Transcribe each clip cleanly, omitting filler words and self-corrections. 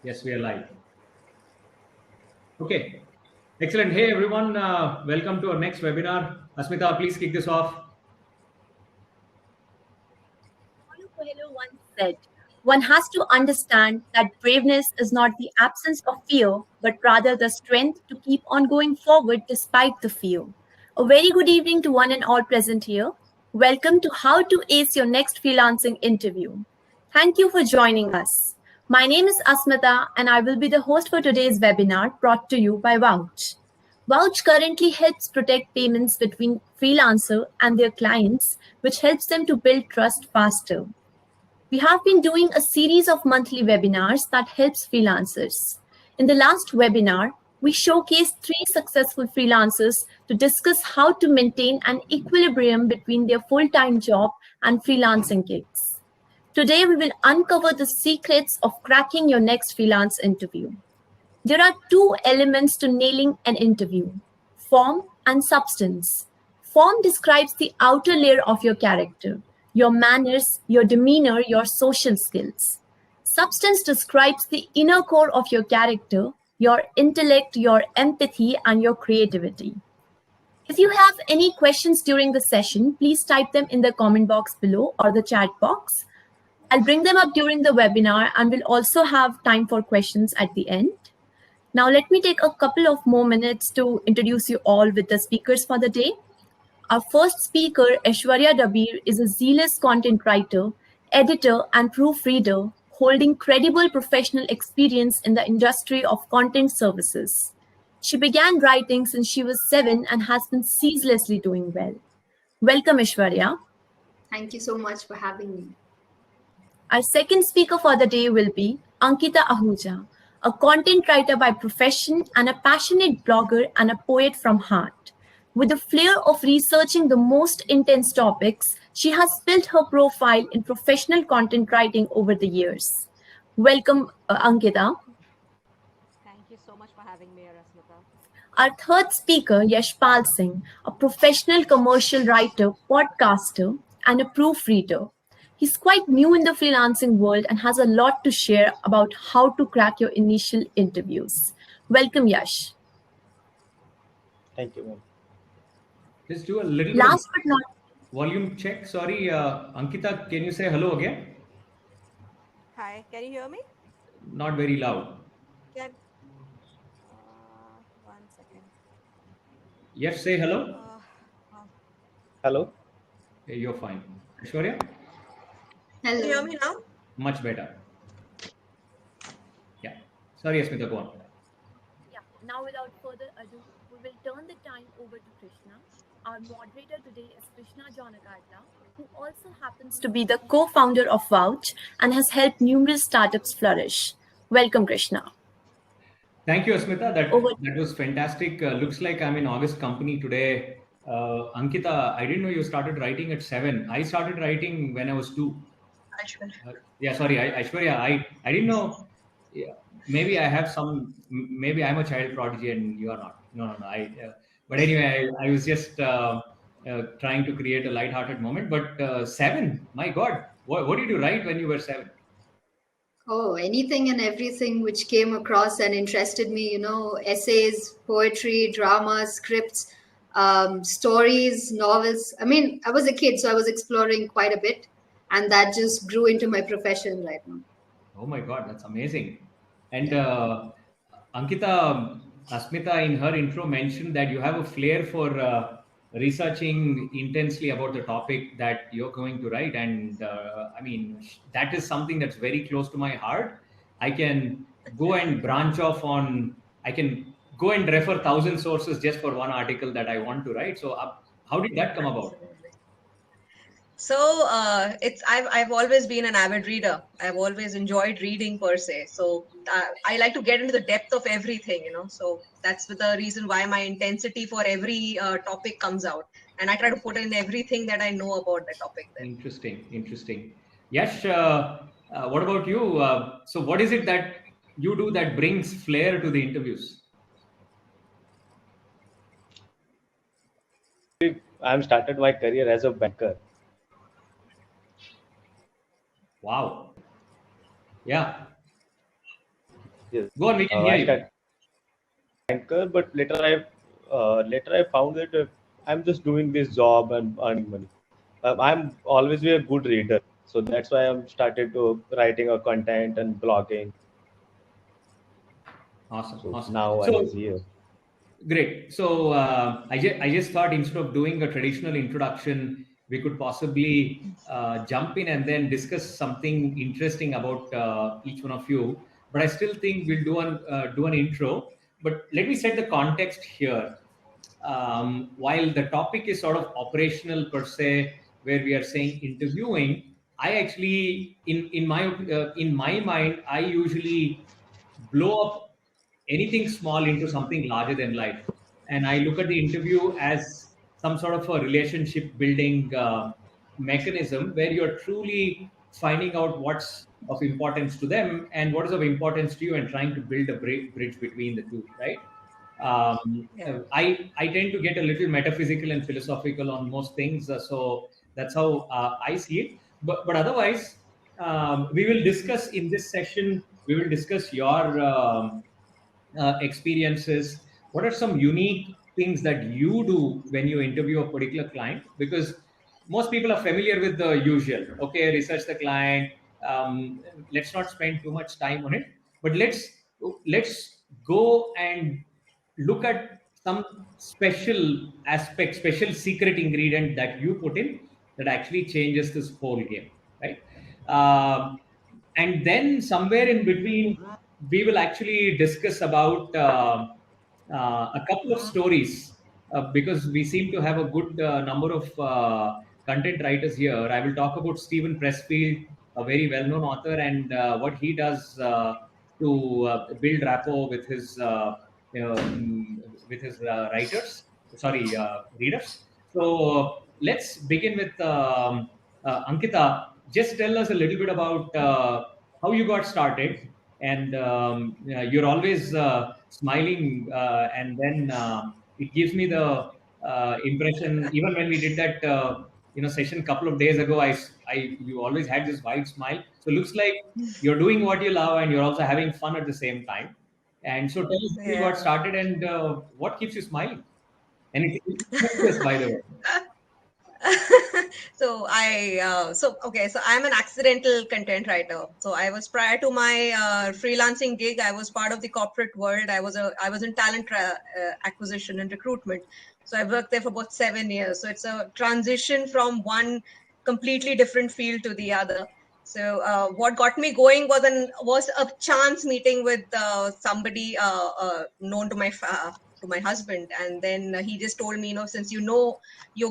Yes, we are live. Okay, excellent. Hey everyone, welcome to our next webinar. Asmita, please kick this off. Paulo Coelho once said, one has to understand that braveness is not the absence of fear, but rather the strength to keep on going forward despite the fear. A very good evening to one and all present here. Welcome to How to Ace Your Next Freelancing Interview. Thank you for joining us. My name is Asmita and I will be the host for today's webinar brought to you by Vouch. Vouch currently helps protect payments between freelancer and their clients, which helps them to build trust faster. We have been doing a series of monthly webinars that helps freelancers. In the last webinar, we showcased 3 successful freelancers to discuss how to maintain an equilibrium between their full-time job and freelancing gigs. Today, we will uncover the secrets of cracking your next freelance interview. There are 2 elements to nailing an interview: form and substance. Form describes the outer layer of your character, your manners, your demeanor, your social skills. Substance describes the inner core of your character, your intellect, your empathy, and your creativity. If you have any questions during the session, please type them in the comment box below or the chat box. I'll bring them up during the webinar and we'll also have time for questions at the end. Now, let me take a couple of more minutes to introduce you all with the speakers for the day. Our first speaker, Aishwaryas, is a zealous content writer, editor, and proofreader holding credible professional experience in the industry of content services. She began writing since she was 7 and has been ceaselessly doing well. Welcome, Aishwarya. Thank you so much for having me. Our second speaker for the day will be Ankita Ahuja, a content writer by profession and a passionate blogger and a poet from heart. With the flair of researching the most intense topics, she has built her profile in professional content writing over the years. Welcome, Ankita. Thank you so much for having me, Rasmita. Our third speaker, Yashpal Singh, a professional commercial writer, podcaster, and a proofreader. He's quite new in the freelancing world and has a lot to share about how to crack your initial interviews. Welcome, Yash. Thank you, ma'am. Let's do a little Last but not volume check. Sorry, Ankita, can you say hello again? Hi, can you hear me? Not very loud. Can... one second. Yes, say hello. Hello. Hey, you're fine. Aishwarya? Hello. Can you hear me now? Much better. Yeah. Sorry, Asmita, go on. Yeah. Now, without further ado, we will turn the time over to Krishna. Our moderator today is Krishna Jonakatla, who also happens to be the co-founder of Vouch and has helped numerous startups flourish. Welcome, Krishna. Thank you, Asmita. That was fantastic. Looks like I'm in August company today. Ankita, I didn't know you started writing at 7. I started writing when I was 2. Aishwarya. I didn't know. Yeah, maybe I have some. Maybe I'm a child prodigy and you are not. No. But anyway, I was just trying to create a light-hearted moment. But 7, my God, what did you write when you were 7? Oh, anything and everything which came across and interested me, essays, poetry, drama, scripts, stories, novels. I mean, I was a kid, so I was exploring quite a bit, and that just grew into my profession right now. Oh my God, that's amazing. And Ankita, Asmita in her intro mentioned that you have a flair for researching intensely about the topic that you're going to write. And I mean, that is something that's very close to my heart. I can go and branch off on, I can go and refer 1,000 sources just for one article that I want to write. So how did that come about? So I've always been an avid reader. I've always enjoyed reading per se. So I like to get into the depth of everything, So that's the reason why my intensity for every topic comes out, and I try to put in everything that I know about the topic. Then. Interesting. Yes. What about you? So what is it that you do that brings flair to the interviews? I've started my career as a banker. Wow. Yeah. Yes. Go on, we can hear I you. started anchor, but later I found that I'm just doing this job and earning money. I'm always be a good reader, so that's why I'm started to writing a content and blogging. Awesome, So awesome. now I So was here. great. So I just thought instead of doing a traditional introduction, we could possibly jump in and then discuss something interesting about each one of you. But I still think we'll do an intro. But let me set the context here. While the topic is sort of operational per se, where we are saying interviewing, I actually, in my mind, I usually blow up anything small into something larger than life. And I look at the interview as some sort of a relationship building mechanism where you're truly finding out what's of importance to them and what is of importance to you and trying to build a bridge between the two, right? Yeah. I tend to get a little metaphysical and philosophical on most things, so that's how I see it. But otherwise, we will discuss in this session. We will discuss your experiences. What are some unique things that you do when you interview a particular client? Because most people are familiar with the usual. Okay, research the client. Let's not spend too much time on it, but let's go and look at some special aspect, special secret ingredient that you put in that actually changes this whole game, right? Um, and then somewhere in between, we will actually discuss about a couple of stories because we seem to have a good number of content writers here. I will talk about Stephen Pressfield, a very well-known author, and what he does to build rapport with his writers. Sorry, readers. So let's begin with Ankita. Just tell us a little bit about how you got started, and you're always smiling, and then it gives me the impression. Even when we did that, session a couple of days ago, you always had this wide smile. So it looks like you're doing what you love, and you're also having fun at the same time. And so tell us how you got Yeah. started and what keeps you smiling. And it's infectious, by the way. So I'm an accidental content writer. So I was, prior to my freelancing gig, I was part of the corporate world. I was in talent acquisition and recruitment. So I worked there for about 7 years. So it's a transition from one completely different field to the other. So what got me going was a chance meeting with somebody known to my husband, and then he just told me, since you're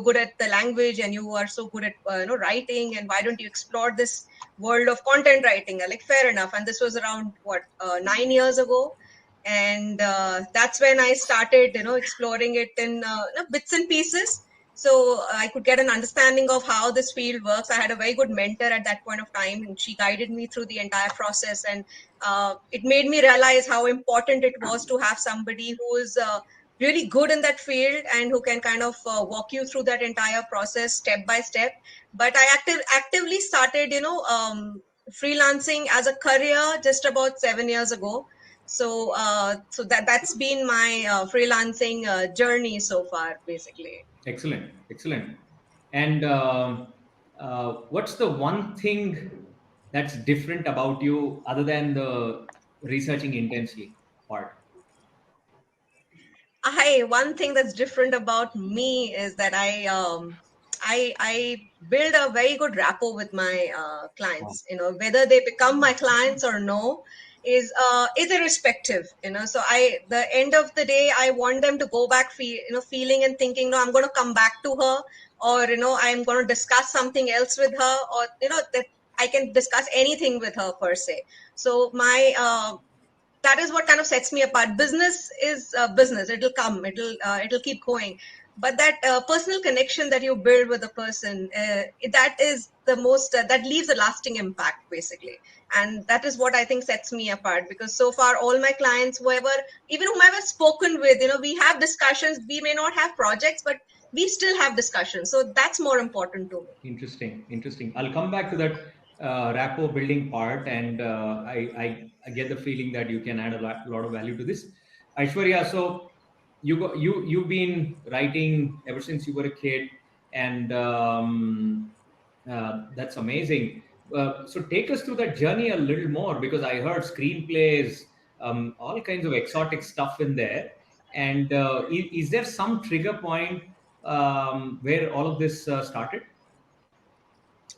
good at the language and you are so good at writing, and why don't you explore this world of content writing? I like, fair enough. And this was around 9 years ago, and that's when I started exploring it in bits and pieces, so I could get an understanding of how this field works. I had a very good mentor at that point of time, and she guided me through the entire process, and it made me realize how important it was to have somebody who is really good in that field and who can kind of walk you through that entire process step by step. But I actively started freelancing as a career just about 7 years ago. So that's been my freelancing journey so far, basically. Excellent, excellent. And what's the one thing that's different about you other than the researching intensely part? One thing that's different about me is that I build a very good rapport with my Wow. clients. Whether they become my clients or no is irrespective. So the end of the day, I want them to go back feeling and thinking, no, I'm going to come back to her, or I'm going to discuss something else with her, or that I can discuss anything with her per se. So my that is what kind of sets me apart. Business is business. It'll keep going, but that personal connection that you build with a person, that is the most that leaves a lasting impact, basically. And that is what I think sets me apart, because so far all my clients, whom I've spoken with, we have discussions. We may not have projects, but we still have discussions, so that's more important to me. Interesting, interesting. I'll come back to that rapport building part, and I get the feeling that you can add a lot of value to this. Aishwarya, so you've been writing ever since you were a kid, and that's amazing. So take us through that journey a little more, because I heard screenplays, all kinds of exotic stuff in there. And is there some trigger point where all of this started?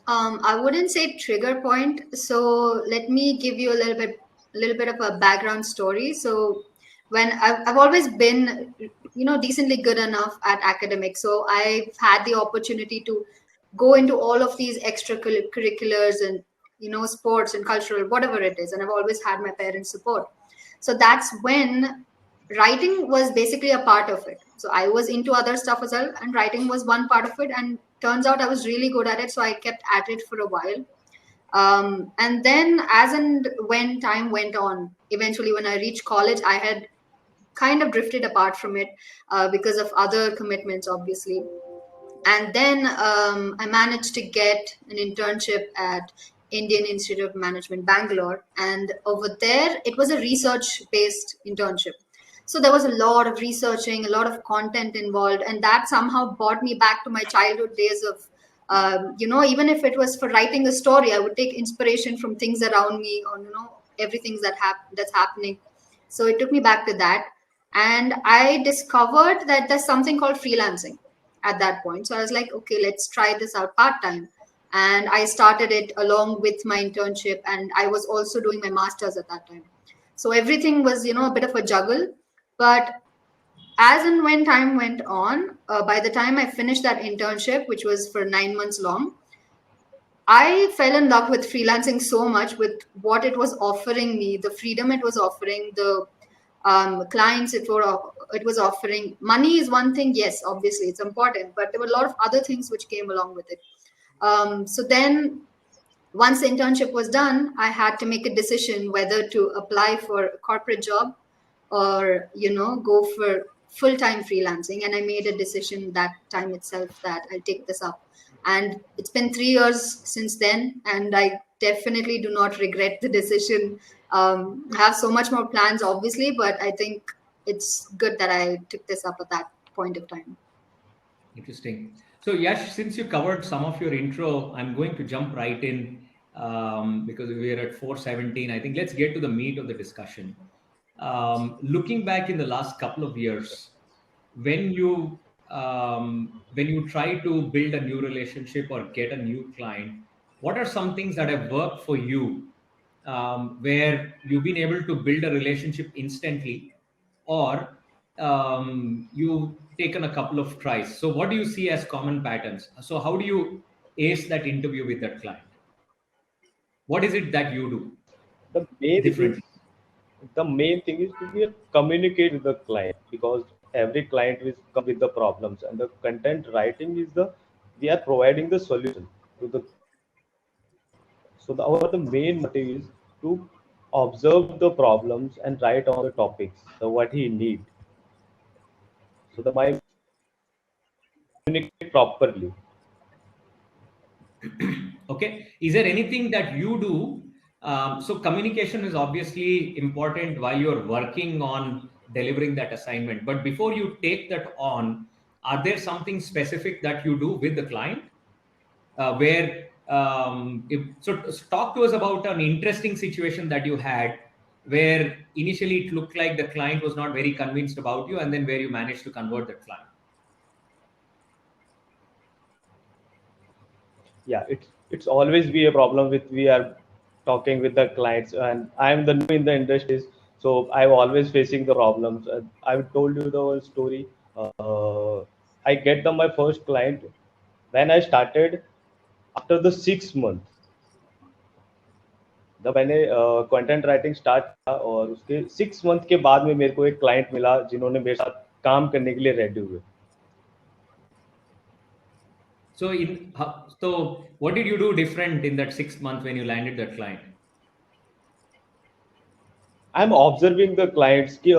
I wouldn't say trigger point. So let me give you a little bit of a background story. So when I've always been, decently good enough at academics, so I've had the opportunity to go into all of these extracurriculars and sports and cultural, whatever it is, and I've always had my parents' support. So that's when writing was basically a part of it. So I was into other stuff as well, and writing was one part of it. And turns out I was really good at it, so I kept at it for a while. And then, as and when time went on, eventually when I reached college, I had kind of drifted apart from it because of other commitments, obviously. And then I managed to get an internship at Indian Institute of Management, Bangalore. And over there, it was a research-based internship. So there was a lot of researching, a lot of content involved, and that somehow brought me back to my childhood days of, even if it was for writing a story, I would take inspiration from things around me, or everything that's happening. So it took me back to that, and I discovered that there's something called freelancing at that point. So I was like, okay, let's try this out part time. And I started it along with my internship, and I was also doing my master's at that time. So everything was, a bit of a juggle. But as and when time went on, by the time I finished that internship, which was for 9 months long, I fell in love with freelancing so much, with what it was offering me, the freedom it was offering, the clients it was offering. Money is one thing, yes, obviously it's important, but there were a lot of other things which came along with it. So then, once the internship was done, I had to make a decision whether to apply for a corporate job or go for full-time freelancing. And I made a decision that time itself that I'll take this up. And it's been 3 years since then, and I definitely do not regret the decision. I have so much more plans, obviously, but I think it's good that I took this up at that point of time. Interesting. So, Yash, since you covered some of your intro, I'm going to jump right in because we are at 4:17. I think let's get to the meat of the discussion. Looking back in the last couple of years, when you try to build a new relationship or get a new client, what are some things that have worked for you, where you've been able to build a relationship instantly, or you've taken a couple of tries? So what do you see as common patterns? So how do you ace that interview with that client? What is it that you do The main thing is differently? the main thing is to be a communicate with the client, because every client will come with the problems, and the content writing is the we are providing the solution to the so the main motive is to observe the problems and write on the topics, so what he need, so the my communicate properly. Okay. Is there anything that you do? So communication is obviously important while you're working on delivering that assignment. But before you take that on, are there something specific that you do with the client? So talk to us about an interesting situation that you had where initially it looked like the client was not very convinced about you, and then where you managed to convert that client. Yeah, it's always be a problem with we are talking with the clients, and I'm the new in the industries, so I'm always facing the problems. I've told you the whole story. I get my first client when I started after the 6 month, जब मैंने content writing start किया, और उसके 6 month के बाद में मेरे को एक क्लाइंट मिला जिन्होंने मेरे साथ काम करने के लिए रेडी हुए. So what did you do different in that 6 months when you landed that client? I am observing the clients की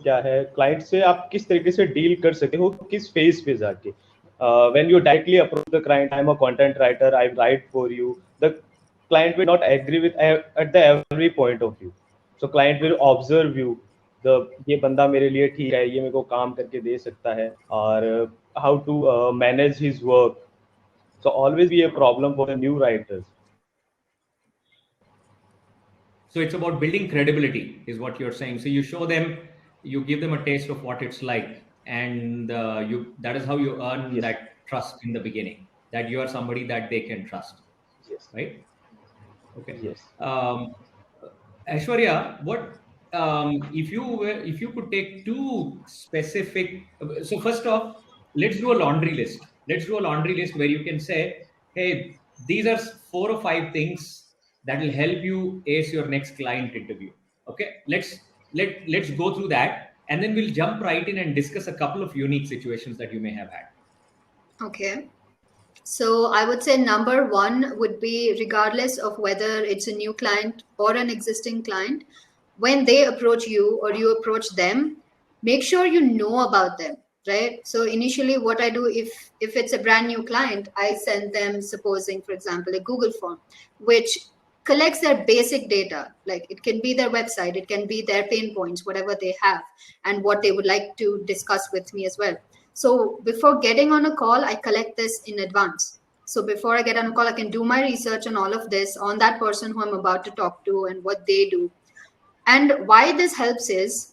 क्या है, क्लाइंट से आप किस तरीके से डील कर सकते हो, किस फेज पे जाके. When you directly approach the client, I'm a content writer, I write for you, the client will not agree with at the every point of view. So client will observe you, the ये बंदा मेरे लिए ठीक है, ये मेरे को काम करके दे सकता है, और how to manage his work. So always be a problem for the new writers. So it's about building credibility, is what you're saying. So you show them, you give them a taste of what it's like, and that is how you earn Yes. that trust in the beginning, that you are somebody that they can trust, Yes. right? Okay. Yes. Aishwarya, what if you could take two specific? So first off, let's do a laundry list. Let's do a laundry list where you can say, "Hey, these are 4 or 5 things that will help you ace your next client interview." Okay, let's go through that, and then we'll jump right in and discuss a couple of unique situations that you may have had. Okay. So I would say number one would be, regardless of whether it's a new client or an existing client, when they approach you or you approach them, make sure you know about them, right? So initially what I do, if it's a brand new client, I send them, supposing, for example, a Google form, which collects their basic data. Like, it can be their website, it can be their pain points, whatever they have, and what they would like to discuss with me as well. So before getting on a call, I collect this in advance. So before I get on a call, I can do my research on all of this, on that person who I'm about to talk to and what they do. And why this helps is,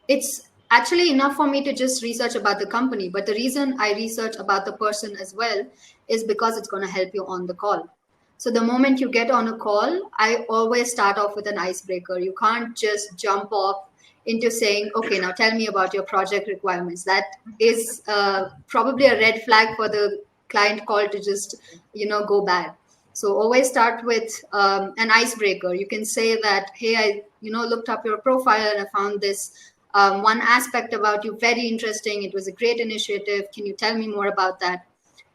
it's actually enough for me to just research about the company. But the reason I research about the person as well is because it's going to help you on the call. So the moment you get on a call, I always start off with an icebreaker. You can't just jump off into saying, okay, now tell me about your project requirements. That is probably a red flag for the client call to just, go bad. So always start with an icebreaker. You can say that, hey, I, looked up your profile and I found this one aspect about you very interesting. It was a great initiative. Can you tell me more about that?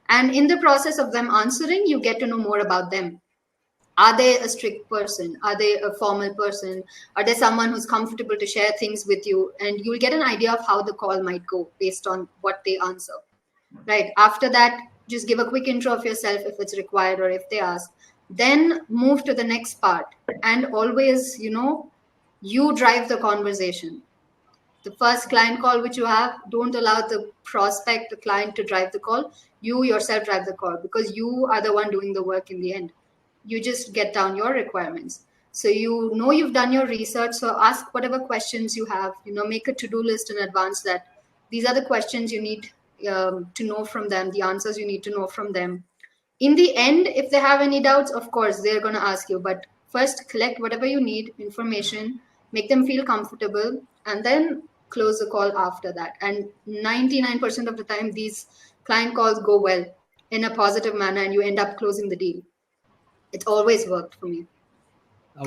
And in the process of them answering, you get to know more about them. Are they a strict person? Are they a formal person? Are they someone who's comfortable to share things with you? And you'll get an idea of how the call might go based on what they answer. Right. After that, just give a quick intro of yourself if it's required or if they ask. Then move to the next part. And always, you drive the conversation. The first client call which you have, don't allow the prospect, the client, to drive the call. You yourself drive the call, because you are the one doing the work in the end. You just get down your requirements. So you've done your research. So ask whatever questions you have, make a to-do list in advance, that these are the questions you need to know from them, the answers you need to know from them. In the end, if they have any doubts, of course, they're going to ask you. But first, collect whatever you need, information, make them feel comfortable, and then close the call after that. And 99% of the time, these client calls go well in a positive manner, and you end up closing the deal. It's always worked for me.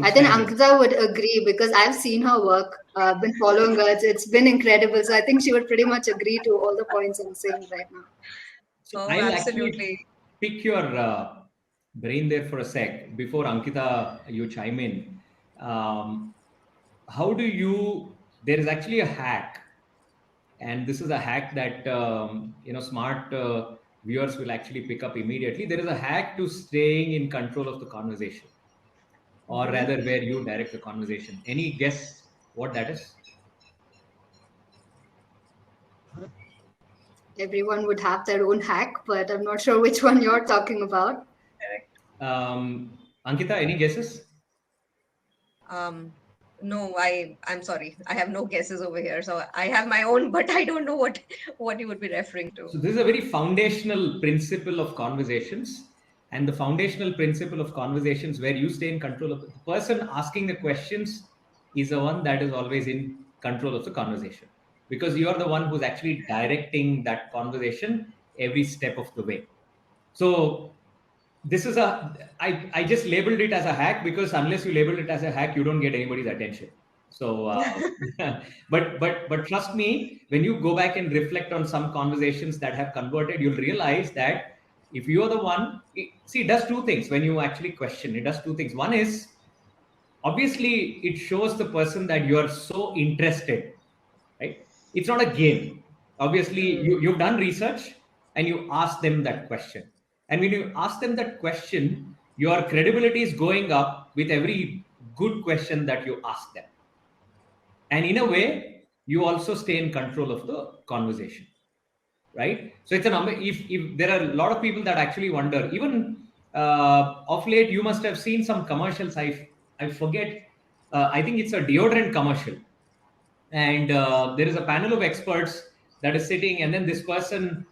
I think Ankita would agree, because I've seen her work, been following her. It's been incredible. So I think she would pretty much agree to all the points I'm saying right now. So Oh, I'll absolutely. actually pick your brain there for a sec before Ankita, you chime in. How do you? There is actually a hack, and this is a hack that smart viewers will actually pick up immediately. There is a hack to staying in control of the conversation, or rather, where you direct the conversation. Any guess what that is? Everyone would have their own hack, but I'm not sure which one you're talking about. Ankita, any guesses? No, I'm sorry. I have no guesses over here. So I have my own, but I don't know what you would be referring to. So this is a very foundational principle of conversations. And the foundational principle of conversations, where you stay in control of the person asking the questions, is the one that is always in control of the conversation, because you are the one who's actually directing that conversation every step of the way. So this is I just labeled it as a hack, because unless you label it as a hack, you don't get anybody's attention. So but trust me, when you go back and reflect on some conversations that have converted, you'll realize that if you are the one, it does two things. When you actually question, it does two things. One is, obviously, it shows the person that you are so interested, right? It's not a game. Obviously, you've done research, and you ask them that question. And when you ask them that question, your credibility is going up with every good question that you ask them. And in a way, you also stay in control of the conversation, right? So it's a number. If there are a lot of people that actually wonder, even of late, you must have seen some commercials. I forget. I think it's a deodorant commercial, and there is a panel of experts that is sitting, and then this person,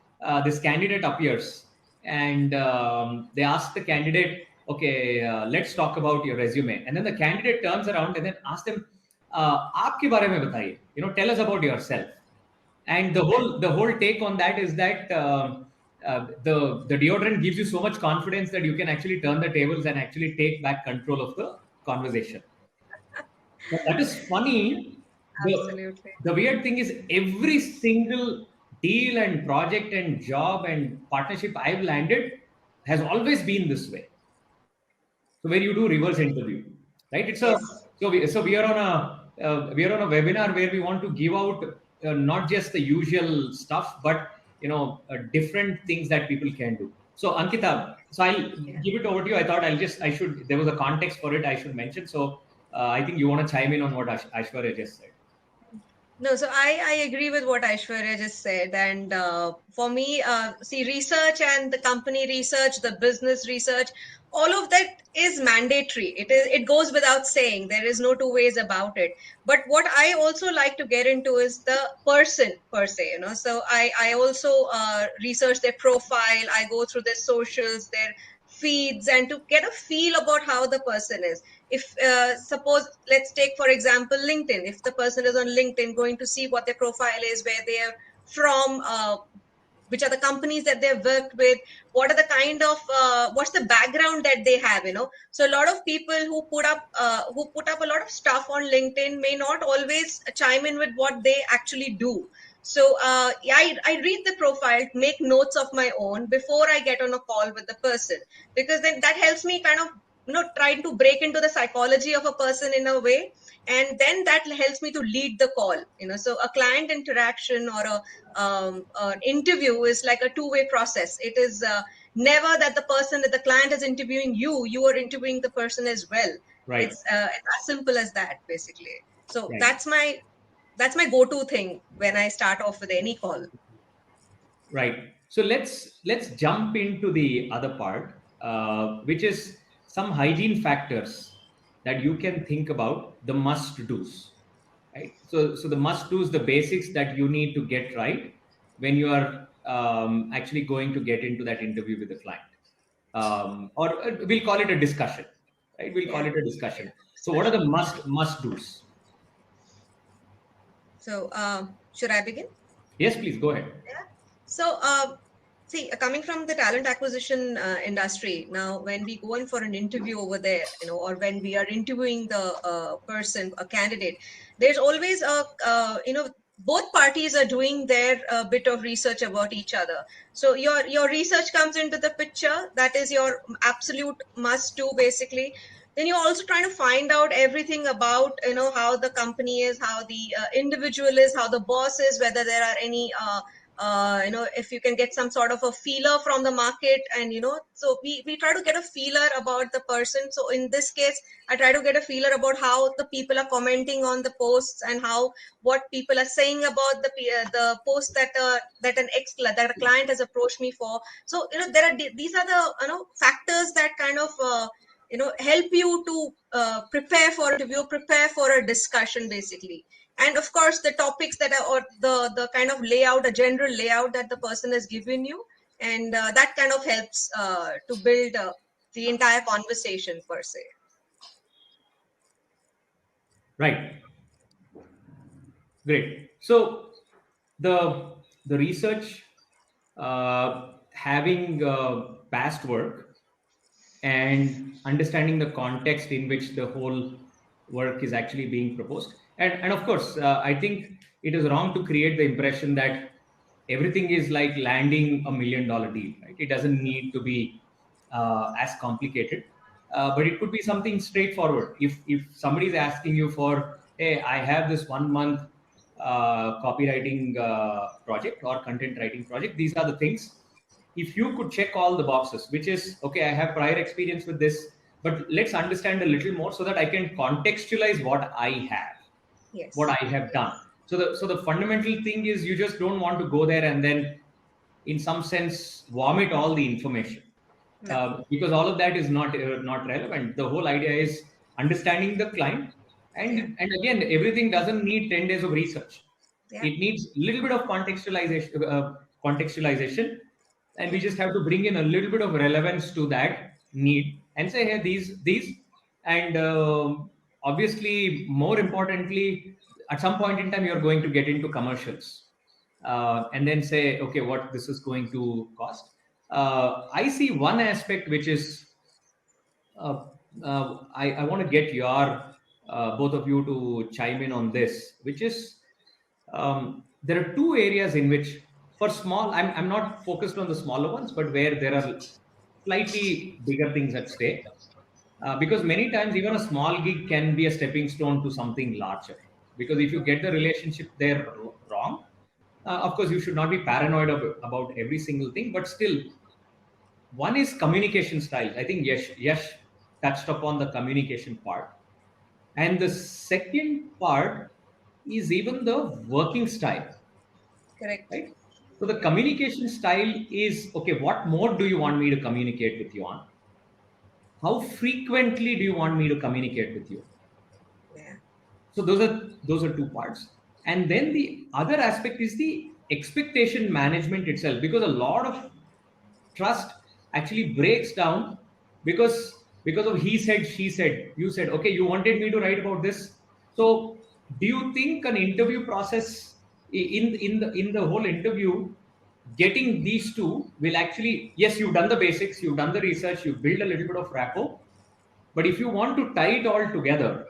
this candidate appears, and they ask the candidate, okay, let's talk about your resume. And then the candidate turns around and then asks them, aapke bare mein bataiye, tell us about yourself. And the whole take on that is that the deodorant gives you so much confidence that you can actually turn the tables and actually take back control of the conversation. But that is funny. Absolutely. The weird thing is every single deal and project and job and partnership I've landed has always been this way. So where you do reverse interview, right? It's a Yes. so we are on a webinar where we want to give out not just the usual stuff, but different things that people can do. So Ankita, so I'll give it over to you. I thought I should, there was a context for it I should mention. So I think you want to chime in on what Aishwarya just said. No, so I agree with what Aishwarya just said. And for me, see, research and the company research, the business research, all of that is mandatory. It goes without saying. There is no two ways about it. But what I also like to get into is the person per se. So I also research their profile. I go through their socials, their feeds, and to get a feel about how the person is. If suppose, let's take for example LinkedIn. If the person is on LinkedIn, going to see what their profile is, where they are from, which are the companies that they've worked with, what are the kind of what's the background that they have. So a lot of people who put up a lot of stuff on LinkedIn may not always chime in with what they actually do. So yeah, I read the profile, make notes of my own before I get on a call with the person, because then that helps me kind of trying to break into the psychology of a person in a way, and then that helps me to lead the call. So a client interaction or an interview is like a two-way process. It is never that the client is interviewing you, you are interviewing the person as well. Right. It's as simple as that, basically. So Right. that's my go-to thing when I start off with any call. Right. So let's jump into the other part, which is some hygiene factors that you can think about, the must do's. Right. So the must do's, the basics that you need to get right when you are actually going to get into that interview with the client, or we'll call it a discussion. Right. We'll call it a discussion. So what are the must do's? So should I begin? Yes, please go ahead. So, see, coming from the talent acquisition industry, now when we go in for an interview over there, or when we are interviewing the person, a candidate, there's always both parties are doing their bit of research about each other. So your research comes into the picture. That is your absolute must do, basically. Then you're also trying to find out everything about how the company is, how the individual is, how the boss is, whether there are any if you can get some sort of a feeler from the market. And so we try to get a feeler about the person. So in this case, I try to get a feeler about how the people are commenting on the posts, and what people are saying about the post that a client has approached me for. So these are the factors that kind of help you to prepare for interview, prepare for a discussion, basically. And of course the topics that are, or the kind of layout, a general layout that the person has given you, and that kind of helps to build the entire conversation per se. Right. Great. So the research, having past work and understanding the context in which the whole work is actually being proposed, and of course, I think it is wrong to create the impression that everything is like landing $1 million deal. Right? It doesn't need to be as complicated, but it could be something straightforward. If somebody is asking you for, hey, I have this 1 month copywriting project or content writing project, these are the things if you could check all the boxes, which is, okay, I have prior experience with this, but let's understand a little more so that I can contextualize what I have, what Yes. I have done. So the fundamental thing is you just don't want to go there and then, in some sense, vomit all the information, No. because all of that is not relevant. The whole idea is understanding the client, Yeah. and again, everything doesn't need 10 days of research. Yeah. It needs a little bit of contextualization, and we just have to bring in a little bit of relevance to that need and say, hey, these, and obviously, more importantly, at some point in time, you're going to get into commercials, and then say, okay, what this is going to cost. I see one aspect which is, uh, I want to get your both of you to chime in on this, which is, there are two areas in which, for small, I'm not focused on the smaller ones, but where there are slightly bigger things at stake. Because many times, even a small gig can be a stepping stone to something larger. Because if you get the relationship there wrong, of course, you should not be paranoid about every single thing, but still, one is communication style. I think Yash touched upon the communication part. And the second part is even the working style, Correct. right? So the communication style is, okay, what mode do you want me to communicate with you on? How frequently do you want me to communicate with you? Yeah. So those are two parts. And then the other aspect is the expectation management itself, because a lot of trust actually breaks down because of he said, she said, you said, okay, you wanted me to write about this. So do you think an interview process, in the whole interview, getting these two will actually, yes, you've done the basics, you've done the research, you've built a little bit of rapport, but if you want to tie it all together,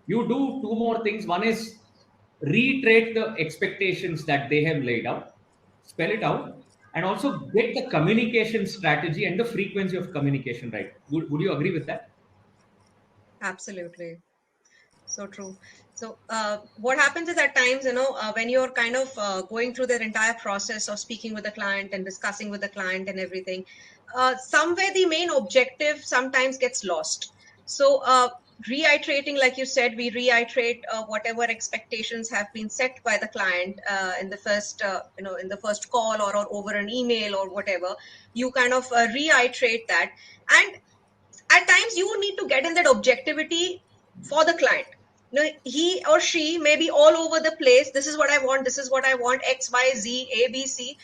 you do two more things. One is reiterate the expectations that they have laid out, spell it out, and also get the communication strategy and the frequency of communication right. Would you agree with that? Absolutely. So true. So, what happens is at times, when you're kind of going through the entire process of speaking with the client and discussing with the client and everything, somewhere the main objective sometimes gets lost. So, reiterating, like you said, we reiterate whatever expectations have been set by the client in the first, in the first call, or over an email or whatever. You kind of reiterate that, and at times you need to get in that objectivity for the client. He or she may be all over the place. This is what I want, this is what I want, X, Y, Z, A, B, C.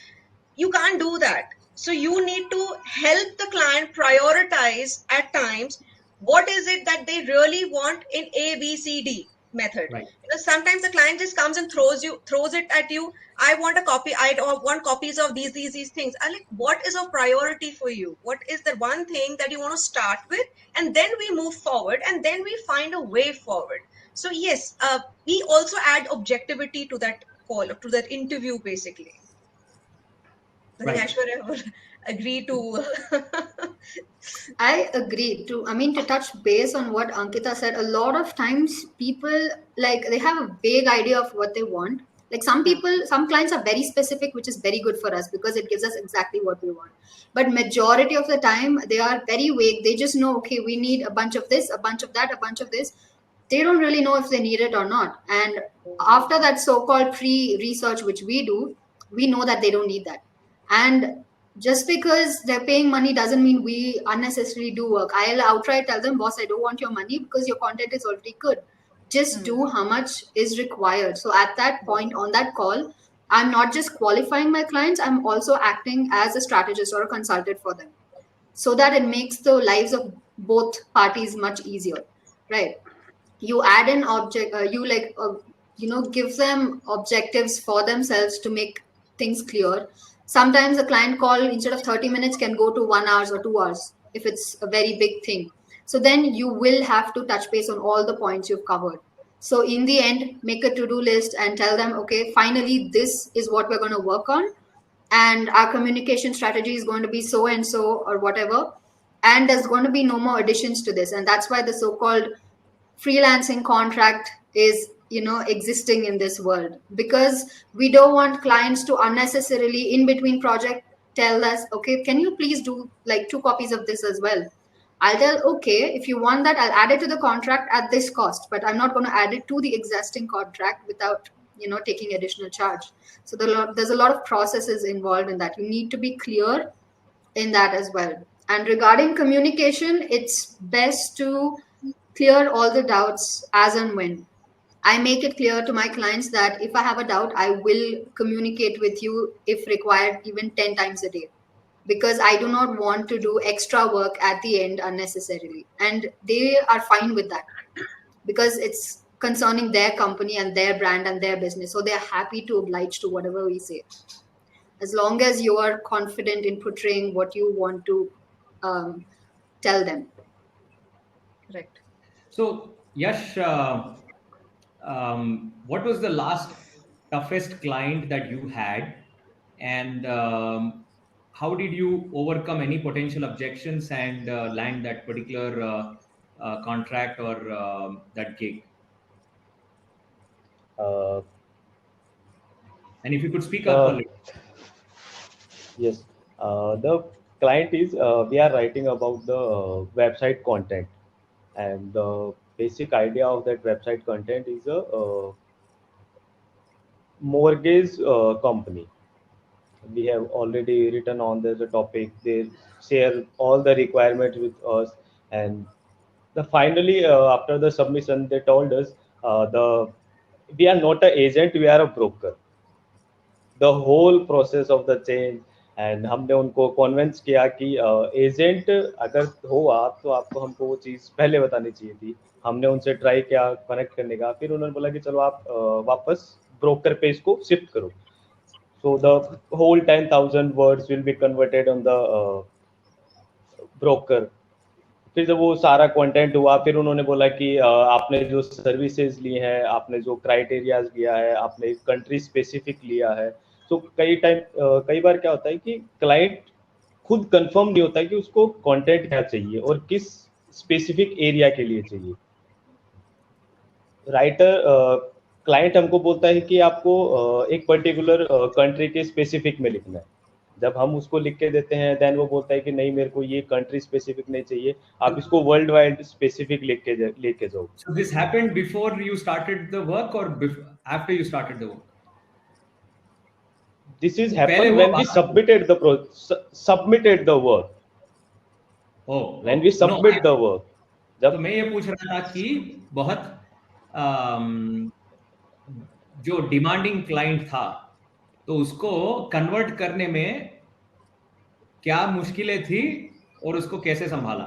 You can't do that. So you need to help the client prioritize at times what is it that they really want in A, B, C, D method. Right. Sometimes the client just comes and throws it at you. I want a copy. I don't want copies of these things. I like, what is a priority for you? What is the one thing that you want to start with, and then we move forward, and then we find a way forward. So yes, we also add objectivity to that call, to that interview, basically. I think Right. Aishwarya will agree to. I agree to, I mean, to touch base on what Ankita said, a lot of times people, like, they have a vague idea of what they want. Like, some people, some clients are very specific, which is very good for us because it gives us exactly what we want. But majority of the time, they are very vague. They just know, okay, we need a bunch of this, a bunch of that, a bunch of this. They don't really know if they need it or not. And after that so-called pre-research, which we do, we know that they don't need that. And just because they're paying money doesn't mean we unnecessarily do work. I'll outright tell them, boss, I don't want your money because your content is already good. Just do how much is required. So at that point on that call, I'm not just qualifying my clients, I'm also acting as a strategist or a consultant for them, so that it makes the lives of both parties much easier, right? You add an object, give them objectives for themselves to make things clear. Sometimes a client call, instead of 30 minutes, can go to 1 hour or 2 hours if it's a very big thing. So then you will have to touch base on all the points you've covered. So in the end, make a to-do list and tell them, okay, finally, this is what we're going to work on, and our communication strategy is going to be so and so or whatever, and there's going to be no more additions to this. And that's why the so-called freelancing contract is, existing in this world, because we don't want clients to unnecessarily, in between project, tell us, okay, can you please do like 2 copies of this as well? I'll tell, okay, if you want that, I'll add it to the contract at this cost, but I'm not going to add it to the existing contract without, taking additional charge. So there's a lot of processes involved in that. You need to be clear in that as well. And regarding communication, it's best to clear all the doubts as and when. I make it clear to my clients that if I have a doubt, I will communicate with you if required, even 10 times a day, because I do not want to do extra work at the end unnecessarily. And they are fine with that because it's concerning their company and their brand and their business. So they're happy to oblige to whatever we say, as long as you are confident in portraying what you want to tell them. Correct. So, Yash, what was the last toughest client that you had, and how did you overcome any potential objections and land that particular contract or that gig? Uh, And if you could speak up a the little. Yes, the client is we are writing about the website content, and the basic idea of that website content is a mortgage company. We have already written on this topic. They share all the requirements with us, and the finally after the submission, they told us the we are not an agent, we are a broker. The whole process of the change and हमने उनको convince किया कि agent अगर हो आप तो आपको हमको वो चीज़ पहले बतानी चाहिए थी. हमने उनसे ट्राई किया कनेक्ट करने का, फिर उन्होंने बोला कि चलो आप वापस ब्रोकर पे इसको शिफ्ट करो. So the whole 10,000 words will be converted on the broker. फिर जब वो सारा कंटेंट हुआ, फिर उन्होंने बोला कि आपने जो सर्विसेज ली हैं, आपने जो क्राइटेरियाज लिया है, आपने कंट्री स्पेसिफिक लिया है. तो कई बार क्या होता है कि क्लाइंट खुद कंफर्म नहीं होता है कि उसको कंटेंट क्या चाहिए और किस स्पेसिफिक एरिया के लिए चाहिए. राइटर क्लाइंट हमको बोलता है कि आपको एक पर्टिकुलर कंट्री के स्पेसिफिक में लिखना है. जब हम उसको लिख के देते हैं, देन वो बोलता है कि नहीं, मेरे को ये कंट्री स्पेसिफिक नहीं चाहिए, आप इसको वर्ल्ड वाइड स्पेसिफिक लेके जाओ. So this happened before you started the work or after you started the work? This is पहले happened हुआ when we बात. submitted the work. Oh, When we no, submit the work. तो जब मैं ये पूछ रहा था कि बहुत जो डिमांडिंग क्लाइंट था, तो उसको कन्वर्ट करने में क्या मुश्किलें थी और उसको कैसे संभाला?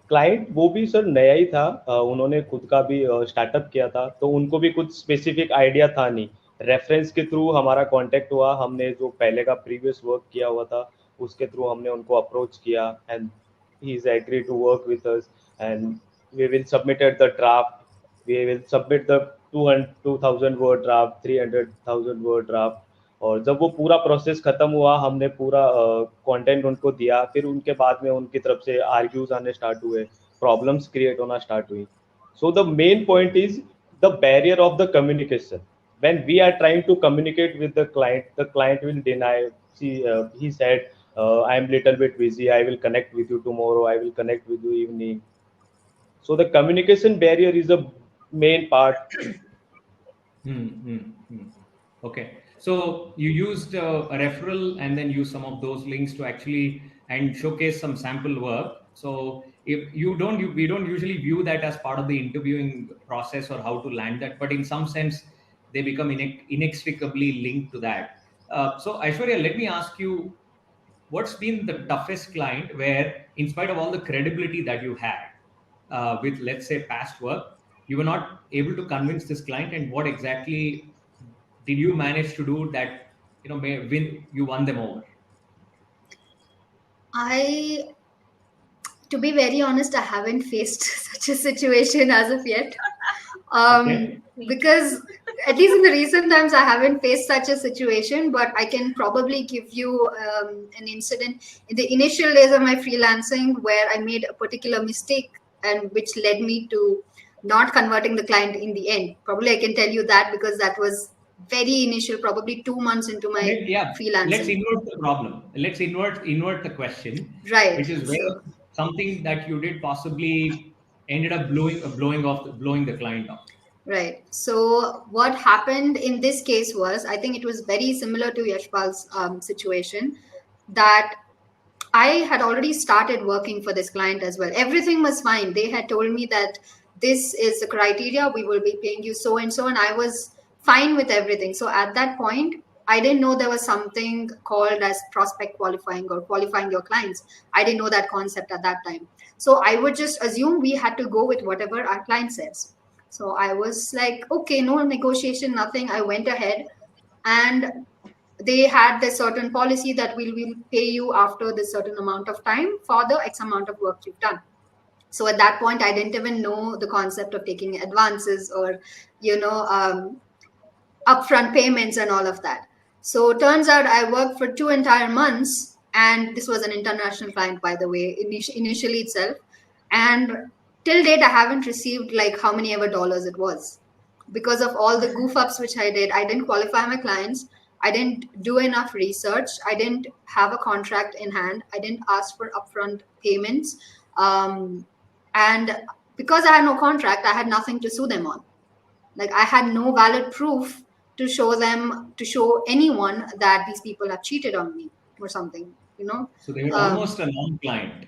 क्लाइंट वो भी सर नया ही था. उन्होंने खुद का भी स्टार्टअप किया था, तो उनको भी कुछ स्पेसिफिक आइडिया था नहीं. रेफरेंस के थ्रू हमारा कांटेक्ट हुआ. हमने जो पहले का प्रीवियस वर्क किया हुआ था उसके थ्रू हमने उनको अप्रोच किया, and he is agree to work with us, and we will submitted the draft. We will submit the 2,000 word draft, 300,000 word draft. और जब वो पूरा प्रोसेस खत्म हुआ, हमने पूरा कंटेंट उनको दिया. फिर उनके बाद में उनकी तरफ से आर्ग्यूज आने स्टार्ट हुए, प्रॉब्लम्स क्रिएट होना स्टार्ट हुई. So the main point is the barrier of the communication. when we are trying to communicate with the client will deny. He said, I am little bit busy, I will connect with you tomorrow, I will connect with you evening. So the communication barrier is the main part. Okay, so you used a referral and then use some of those links to actually and showcase some sample work. So if we don't usually view that as part of the interviewing process or how to land that, but in some sense they become inextricably linked to that. So Aishwarya, let me ask you, what's been the toughest client where, in spite of all the credibility that you had with, let's say, past work, you were not able to convince this client, and what exactly did you manage to do that you won them over? To be very honest, I haven't faced such a situation as of yet. Okay. Because at least in the recent times, I haven't faced such a situation, but I can probably give you an incident in the initial days of my freelancing where I made a particular mistake and which led me to not converting the client in the end. Probably I can tell you that because that was very initial, probably 2 months into my Yeah, let's freelancing. invert the problem. Let's invert the question, Right. which is where So something that you did possibly ended up blowing the client off. right. So what happened in this case was, I think it was very similar to Yashpal's situation, that I had already started working for this client as well. Everything was fine. They had told me that this is the criteria, we will be paying you so and so, and I was fine with everything. So at that point, I didn't know there was something called as prospect qualifying or qualifying your clients. I didn't know that concept at that time. So I would just assume we had to go with whatever our client says. So I was like, okay, no negotiation, nothing. I went ahead, and they had this certain policy that we will pay you after this certain amount of time for the X amount of work you've done. So at that point, I didn't even know the concept of taking advances or, you know, upfront payments and all of that. So it turns out I worked for 2 entire months, and this was an international client, by the way, initially itself. And till date, I haven't received like how many ever dollars it was, because of all the goof ups which I did. I didn't qualify my clients. I didn't do enough research. I didn't have a contract in hand. I didn't ask for upfront payments. And because I had no contract, I had nothing to sue them on. Like, I had no valid proof to show them, to show anyone that these people have cheated on me or something, you know. So they were um, almost a non-client.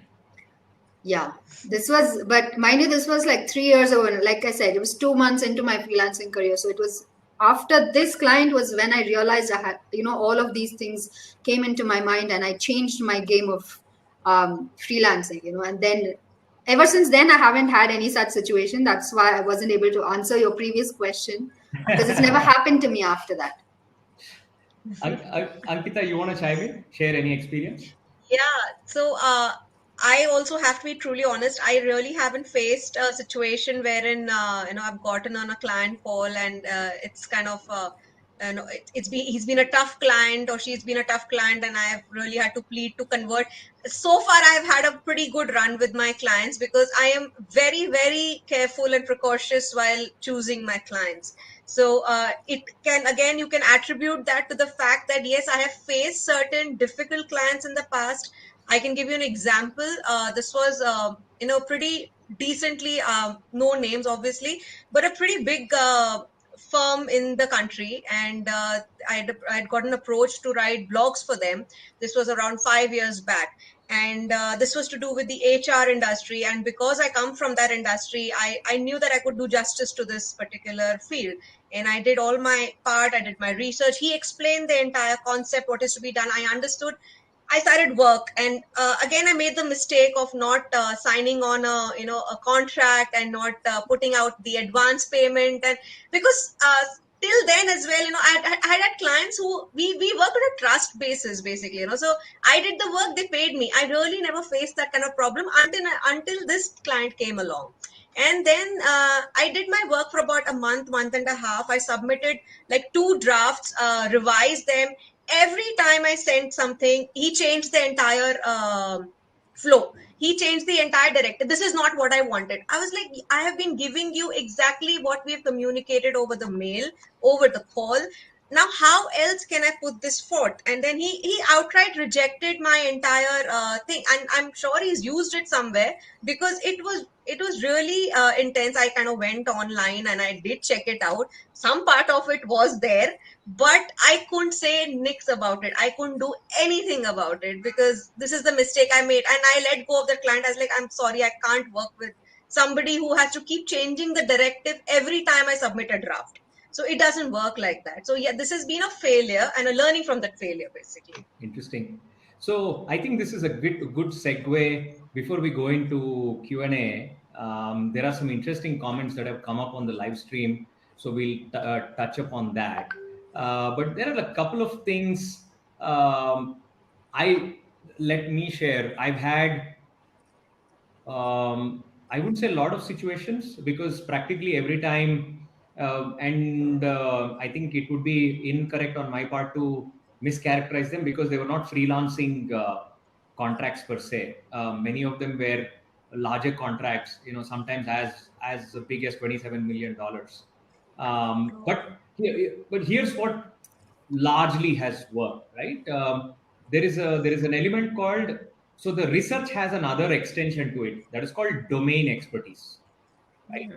yeah, this was, but mind you, this was like 3 years ago. Like I said, it was 2 months into my freelancing career. So it was after this client was when I realized I had, you know, all of these things came into my mind, and I changed my game of freelancing, you know. And then ever since then, I haven't had any such situation. That's why I wasn't able to answer your previous question, because it's never happened to me after that. Ankita, you want to chime in? Share any experience? Yeah, so I also have to be truly honest. I really haven't faced a situation wherein I've gotten on a client call and it's kind of he's been a tough client or she's been a tough client, and I've really had to plead to convert. So far, I've had a pretty good run with my clients because I am very, very careful and precautious while choosing my clients. So it can, again, you can attribute that to the fact that yes, I have faced certain difficult clients in the past. I can give you an example. This was pretty decently, no names obviously, but a pretty big firm in the country, and I'd gotten approached to write blogs for them. This was around 5 years back, and this was to do with the HR industry. And because I come from that industry, I knew that I could do justice to this particular field, and I did all my part. I did my research. He explained the entire concept, what is to be done. I understood. I started work, and again I made the mistake of not signing on a contract and not putting out the advance payment. And because till then as well, I had clients who we work on a trust basis basically, so I did the work, they paid me. I really never faced that kind of problem until this client came along. And then I did my work for about a month and a half. I submitted like 2 drafts, revised them. Every time I sent something, he changed the entire flow. He changed the entire directive. This is not what I wanted. I was like, I have been giving you exactly what we have communicated over the mail, over the call. Now, how else can I put this forth? And then he outright rejected my entire thing, and I'm sure he's used it somewhere because it was really intense. I kind of went online and I did check it out. Some part of it was there, but I couldn't say nix about it. I couldn't do anything about it because this is the mistake I made, and I let go of the client. I was like, I'm sorry, I can't work with somebody who has to keep changing the directive every time I submit a draft. So it doesn't work like that. So yeah, this has been a failure and a learning from that failure basically. Interesting. So I think this is a good segue before we go into Q&A. There are some interesting comments that have come up on the live stream, so we'll touch upon that. But there are a couple of things I let me share. I've had I would say a lot of situations, because practically every time, and I think it would be incorrect on my part to mischaracterize them, because they were not freelancing contracts per se. Many of them were larger contracts, sometimes as big as $27 million. But here's what largely has worked, right? There is an element called, so the research has another extension to it that is called domain expertise, right?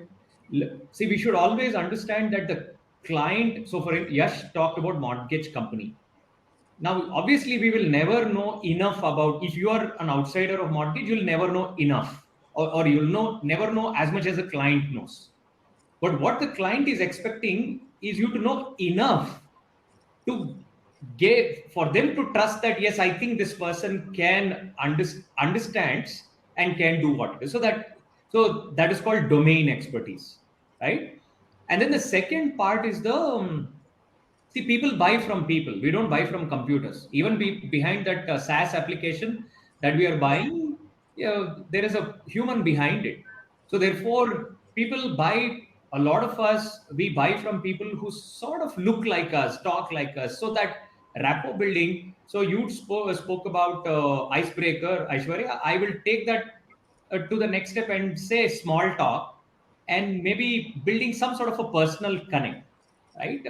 See, we should always understand that the client. So, for Yash talked about mortgage company. Now, obviously, we will never know enough about. If you are an outsider of mortgage, you'll never know enough, or you'll never know as much as the client knows. But what the client is expecting is you to know enough to get, for them to trust that yes, I think this person can understands and can do what it is. So that is called domain expertise, right? And then the second part is the see, people buy from people. We don't buy from computers. Even behind that SaaS application that we are buying, there is a human behind it. So therefore, people buy. A lot of us, we buy from people who sort of look like us, talk like us. So that rapport building. So you spoke about icebreaker, Aishwarya. I will take that to the next step and say small talk, and maybe building some sort of a personal connect, right?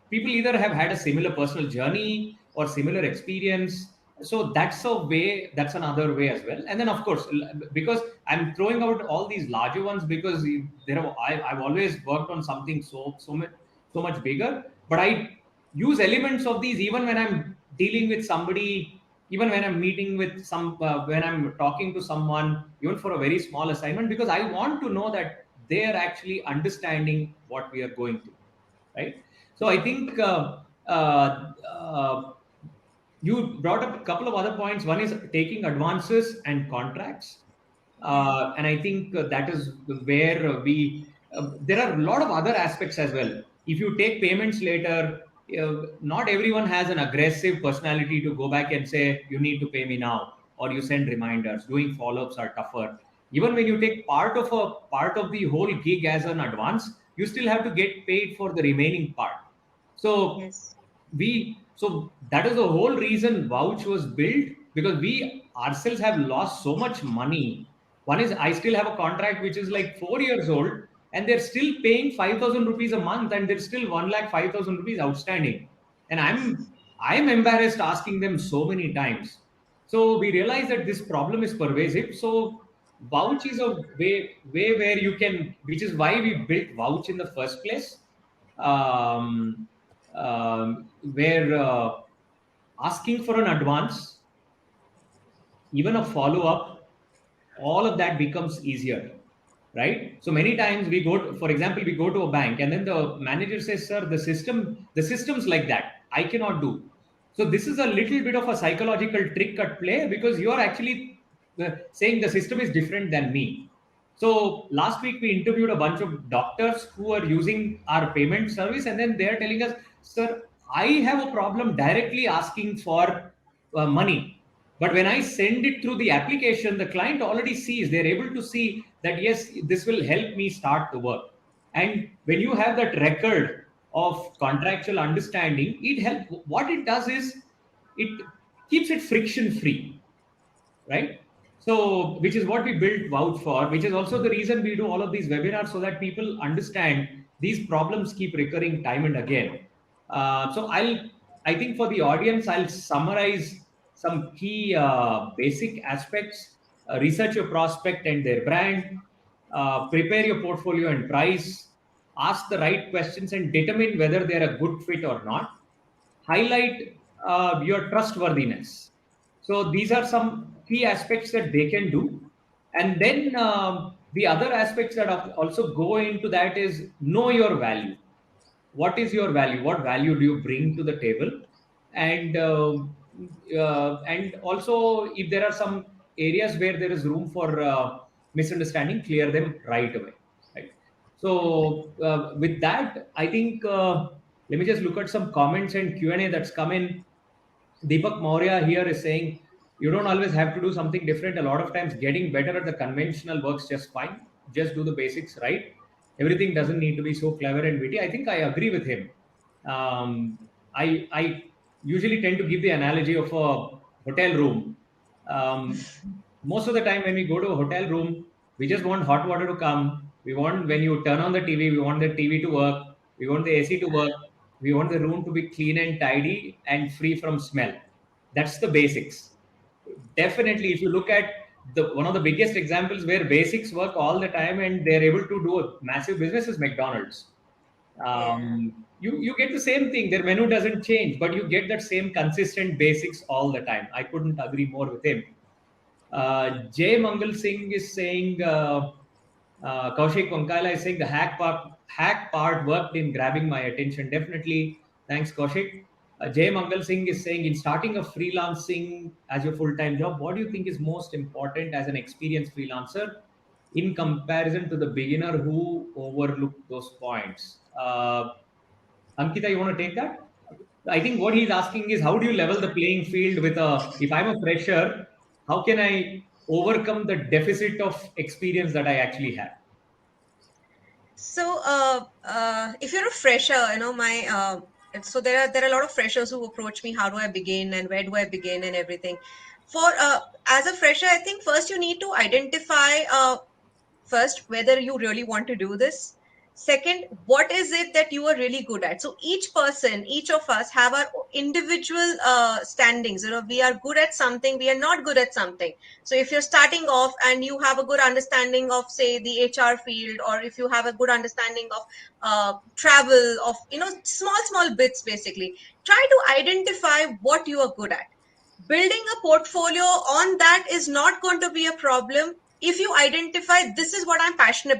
People either have had a similar personal journey or similar experience. So that's a way, that's another way as well. And then of course, because I'm throwing out all these larger ones because I've always worked on something so much bigger, but I use elements of these even when I'm dealing with somebody, even when I'm meeting with when I'm talking to someone, even for a very small assignment, because I want to know that they are actually understanding what we are going through, right? So I think you brought up a couple of other points. One is taking advances and contracts. And I think that is where there are a lot of other aspects as well. If you take payments later, not everyone has an aggressive personality to go back and say, you need to pay me now, or you send reminders. Doing follow-ups are tougher. Even when you take part of the whole gig as an advance, you still have to get paid for the remaining part. So Yes. so that is the whole reason Vouch was built, because we ourselves have lost so much money. One is I still have a contract which is like 4 years old, and they're still paying 5,000 rupees a month, and there's still 1,05,000 rupees outstanding. And I'm embarrassed asking them so many times. So we realize that this problem is pervasive. So Vouch is a way where you can, which is why we built Vouch in the first place. Um, where asking for an advance, even a follow up, all of that becomes easier, right? So many times we go to, for example, we go to a bank and then the manager says, sir, the system's like that, I cannot do. So this is a little bit of a psychological trick at play, because you are actually saying the system is different than me. So last week we interviewed a bunch of doctors who are using our payment service, and then they're telling us, sir, I have a problem directly asking for money. But when I send it through the application, the client already sees, they're able to see that, yes, this will help me start the work. And when you have that record of contractual understanding, it helps. What it does is it keeps it friction free, right? So, which is what we built Vouch for, which is also the reason we do all of these webinars, so that people understand these problems keep recurring time and again. I think for the audience, I'll summarize some key basic aspects: research your prospect and their brand, prepare your portfolio and price, ask the right questions and determine whether they're a good fit or not, highlight your trustworthiness. So these are some key aspects that they can do. And then the other aspects that also go into that is know your value. What is your value? What value do you bring to the table? And also, if there are some areas where there is room for misunderstanding, clear them right away. Right. So with that, I think let me just look at some comments and Q&A that's come in. Deepak Maurya here is saying, you don't always have to do something different. A lot of times getting better at the conventional works just fine. Just do the basics right. Everything doesn't need to be so clever and witty. I think I agree with him. I usually tend to give the analogy of a hotel room. Most of the time when we go to a hotel room, we just want hot water to come. We want, when you turn on the TV, we want the TV to work. We want the AC to work. We want the room to be clean and tidy and free from smell. That's the basics. Definitely, if you look at the one of the biggest examples where basics work all the time and they're able to do a massive business is McDonald's. Yeah. You get the same thing. Their menu doesn't change, but you get that same consistent basics all the time. I couldn't agree more with him. Jay Mangal Singh is saying, Kaushik Konkala is saying the hack part worked in grabbing my attention. Definitely. Thanks, Kaushik. Jay Mangal Singh is saying, in starting a freelancing as your full time job, what do you think is most important as an experienced freelancer in comparison to the beginner who overlooked those points? Ankita, you want to take that? I think what he's asking is how do you level the playing field with if I'm a fresher, how can I overcome the deficit of experience that I actually have? So, if you're a fresher, so there are a lot of freshers who approach me. How do I begin, and where do I begin, and everything. For as a fresher, I think first you need to identify first whether you really want to do this. Second, what is it that you are really good at? So each of us have our individual standings. We are good at something, we are not good at something. So if you're starting off and you have a good understanding of, say, the HR field, or if you have a good understanding of travel, of small bits, basically try to identify what you are good at. Building a portfolio on that is not going to be a problem if you identify this is what I'm passionate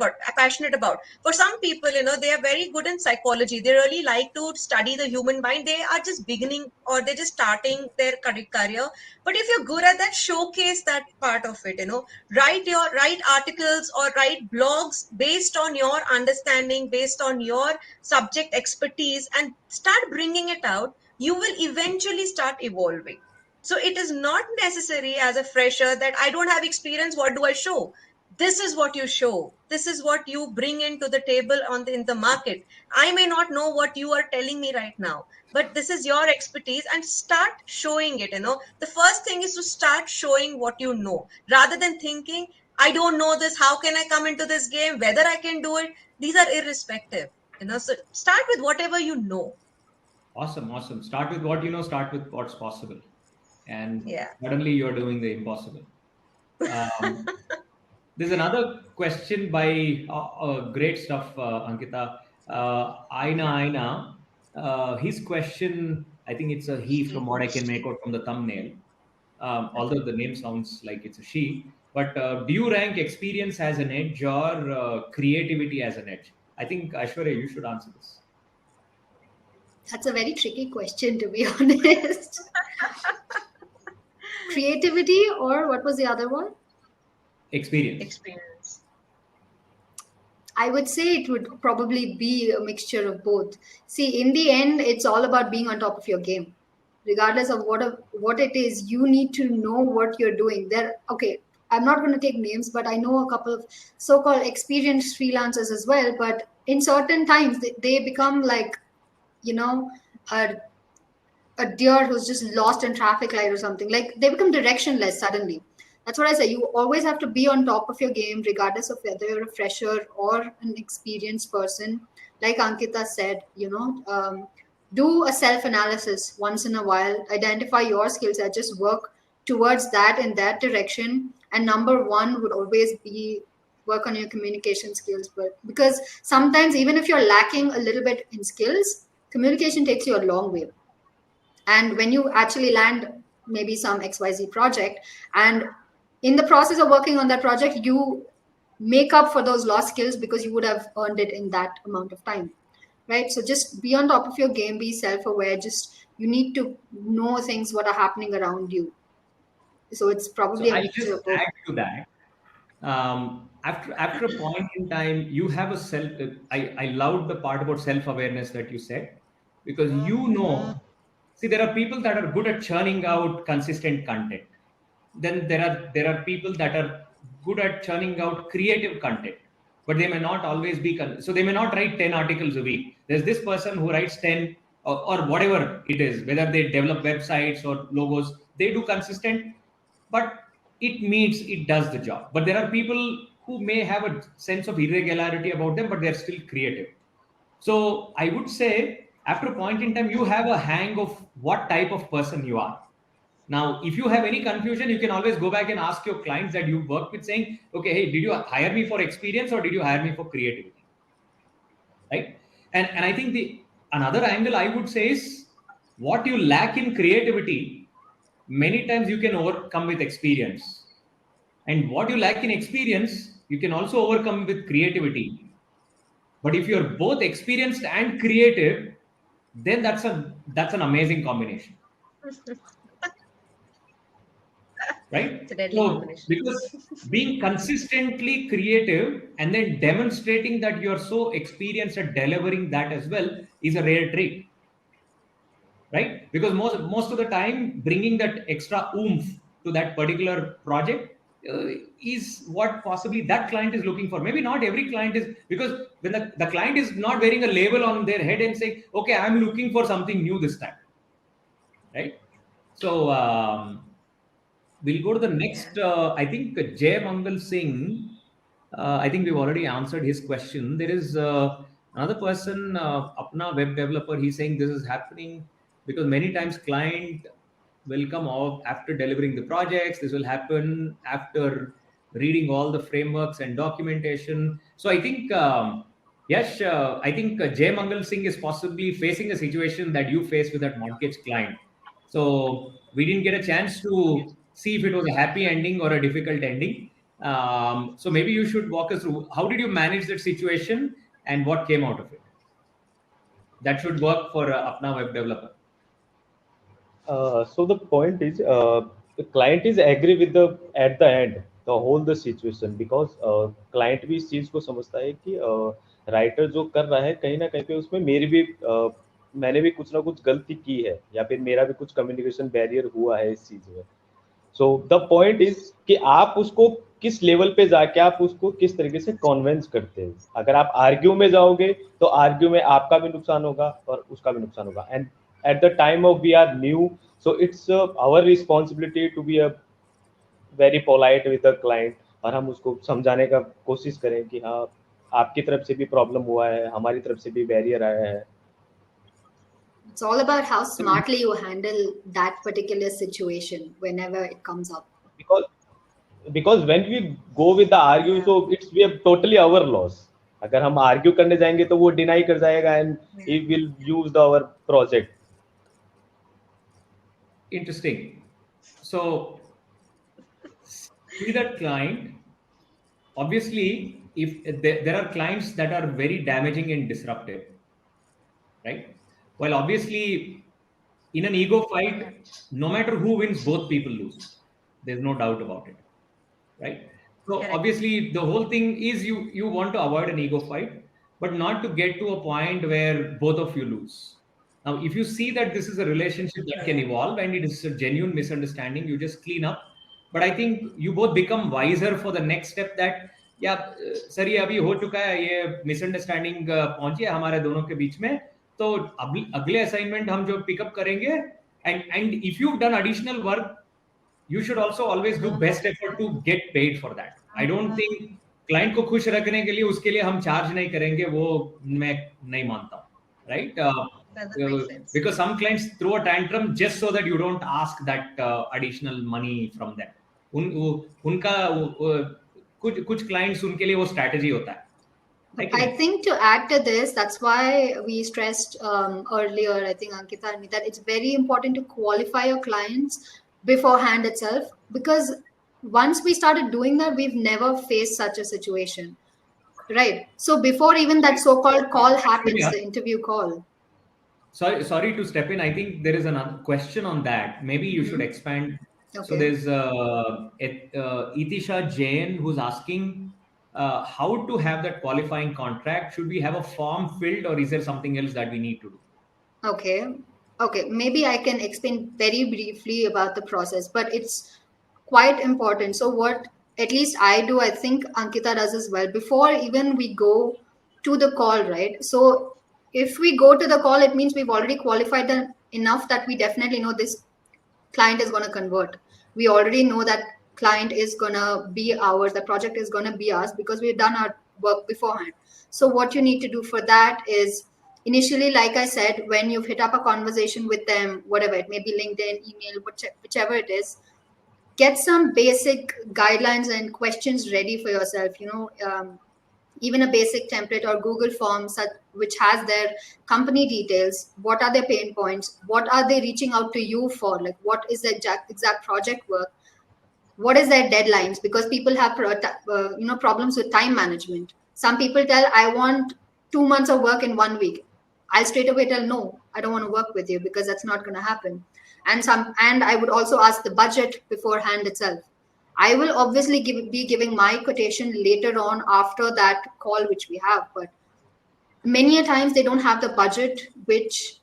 about. For some people, they are very good in psychology, they really like to study the human mind, they are just beginning or they're just starting their career. But if you're good at that, showcase that part of it. Write articles or write blogs based on your understanding, based on your subject expertise, and start bringing it out. You will eventually start evolving. So it is not necessary as a fresher that I don't have experience. What do I show? This is what you show. This is what you bring into the table in the market. I may not know what you are telling me right now, but this is your expertise, and start showing it. The first thing is to start showing what you know, rather than thinking, I don't know this. How can I come into this game? Whether I can do it. These are irrespective. So start with whatever you know. Awesome, awesome. Start with what you know, start with what's possible. And Yeah. suddenly you're doing the impossible. Um, there's another question by great stuff, Ankita. Aina. His question, I think it's a he from what I can make out from the thumbnail, although the name sounds like it's a she. But do you rank experience as an edge or creativity as an edge? I think, Aishwarya, you should answer this. That's a very tricky question, to be honest. Creativity, or what was the other one? Experience. I would say it would probably be a mixture of both. See, in the end, it's all about being on top of your game. Regardless of what it is, you need to know what you're doing. Okay, I'm not going to take names, but I know a couple of so-called experienced freelancers as well. But in certain times, they become like, a deer who's just lost in traffic light or something. Like they become directionless suddenly. That's what I say. You always have to be on top of your game, regardless of whether you're a fresher or an experienced person. Like Ankita said, do a self-analysis once in a while, identify your skill set, just work towards that in that direction. And number one would always be work on your communication skills. But because sometimes even if you're lacking a little bit in skills, communication takes you a long way. And when you actually land maybe some XYZ project, and in the process of working on that project, you make up for those lost skills because you would have earned it in that amount of time, right? So just be on top of your game, be self-aware. Just you need to know things what are happening around you. So it's probably So a I'll mixture just of both. add to that. After a point in time, you have a self. I loved the part about self awareness that you said, because see, there are people that are good at churning out consistent content. Then there are people that are good at churning out creative content, but they may not always be so they may not write 10 articles a week. There's this person who writes 10, or whatever it is, whether they develop websites or logos, they do consistent, but it does the job. But there are people who may have a sense of irregularity about them, but they're still creative. So I would say after a point in time, you have a hang of what type of person you are. Now, if you have any confusion, you can always go back and ask your clients that you work with, saying, okay, hey, did you hire me for experience or did you hire me for creativity? Right? And I think the another angle I would say is what you lack in creativity, many times you can overcome with experience. And what you lack in experience, you can also overcome with creativity. But if you're both experienced and creative, then that's an amazing combination, right? It's a deadly So combination. because being consistently creative and then demonstrating that you're so experienced at delivering that as well is a rare trait, right? Because most of the time, bringing that extra oomph to that particular project is what possibly that client is looking for. Maybe not every client is, because when the client is not wearing a label on their head and saying, okay, I'm looking for something new this time, right? So we'll go to the next. I think Jay Mangal Singh. I think we've already answered his question. There is another person, Apna web developer. He's saying this is happening because many times client will come off after delivering the projects. This will happen after reading all the frameworks and documentation. So I think yes, I think Jay Mangal Singh is possibly facing a situation that you face with that mortgage client. So we didn't get a chance to see if it was a happy ending or a difficult ending. So maybe you should walk us through how did you manage that situation and what came out of it. That should work for Apna web developer. So the point is, the client is agree with the at the end the whole the situation, because client भी इस चीज को समझता है कि writer जो कर रहा है कहीं ना कहीं पे उसमें मेरी भी मैंने भी कुछ ना कुछ गलती की है, या फिर मेरा भी कुछ कम्युनिकेशन बैरियर हुआ है इस चीज में. सो द पॉइंट इज कि आप उसको किस लेवल पे जाके आप उसको किस तरीके से कॉन्वेंस करते हैं. अगर आप आर्ग्यू में जाओगे तो आर्ग्यू में आपका भी नुकसान होगा और उसका भी नुकसान होगा. And at the time of we are new, so it's our responsibility to be a very polite with the client, और हम उसको समझाने का कोशिश करें कि हाँ आपकी तरफ से भी प्रॉब्लम हुआ है, हमारी तरफ से भी बैरियर आया है. It's all about how smartly you handle that particular situation whenever it comes up. because when we go with the argue, so it's we have totally our loss. अगर हम आर्ग्यू करने जाएंगे तो वो डिनाई कर जाएगा and he will use the our project. Interesting. So see that client. Obviously, if there are clients that are very damaging and disruptive, right? Well, obviously, in an ego fight, no matter who wins, both people lose. There's no doubt about it, right? So Correct. obviously, the whole thing is you want to avoid an ego fight, but not to get to a point where both of you lose. Now, if you see that this is a relationship that can evolve and it is a genuine misunderstanding, you just clean up. But I think you both become wiser for the next step that, yeah, sir ये अभी हो चुका है, ये misunderstanding पहुंची है हमारे दोनों के बीच में, तो अगले असाइनमेंट हम जो पिकअप करेंगे, and if you've done additional work, you should also always do best effort to get paid for that. I don't think client को खुश रखने के लिए उसके लिए हम चार्ज नहीं करेंगे, वो मैं नहीं मानता हूँ, right? Doesn't make sense. Because some clients throw a tantrum just so that you don't ask that additional money from them. उनका कुछ clients उनके लिए वो strategy होता है. I think to add to this, that's why we stressed earlier, I think Ankita and me, that it's very important to qualify your clients beforehand itself, because once we started doing that, we've never faced such a situation, right? So before even that so-called call happens, the interview call. Sorry to step in. I think there is another question on that. Maybe you should expand. Okay. So there's Itisha Jain who's asking how to have that qualifying contract. Should we have a form filled or is there something else that we need to do? Okay, maybe I can explain very briefly about the process, but it's quite important. So what at least I do, I think Ankita does as well, before even we go to the call, right? So if we go to the call, it means we've already qualified them enough that we definitely know this client is going to convert. We already know that client is going to be ours, the project is going to be ours, because we've done our work beforehand. So what you need to do for that is, initially, like I said, when you've hit up a conversation with them, whatever it may be, LinkedIn, email, whichever it is, get some basic guidelines and questions ready for yourself. Even a basic template or Google form which has their company details. What are their pain points? What are they reaching out to you for? Like, what is the exact project work? What is their deadlines? Because people have problems with time management. Some people tell, I want 2 months of work in 1 week. I'll straight away tell, no, I don't want to work with you, because that's not going to happen. And I would also ask the budget beforehand itself. I will obviously be giving my quotation later on after that call which we have, but many a times they don't have the budget which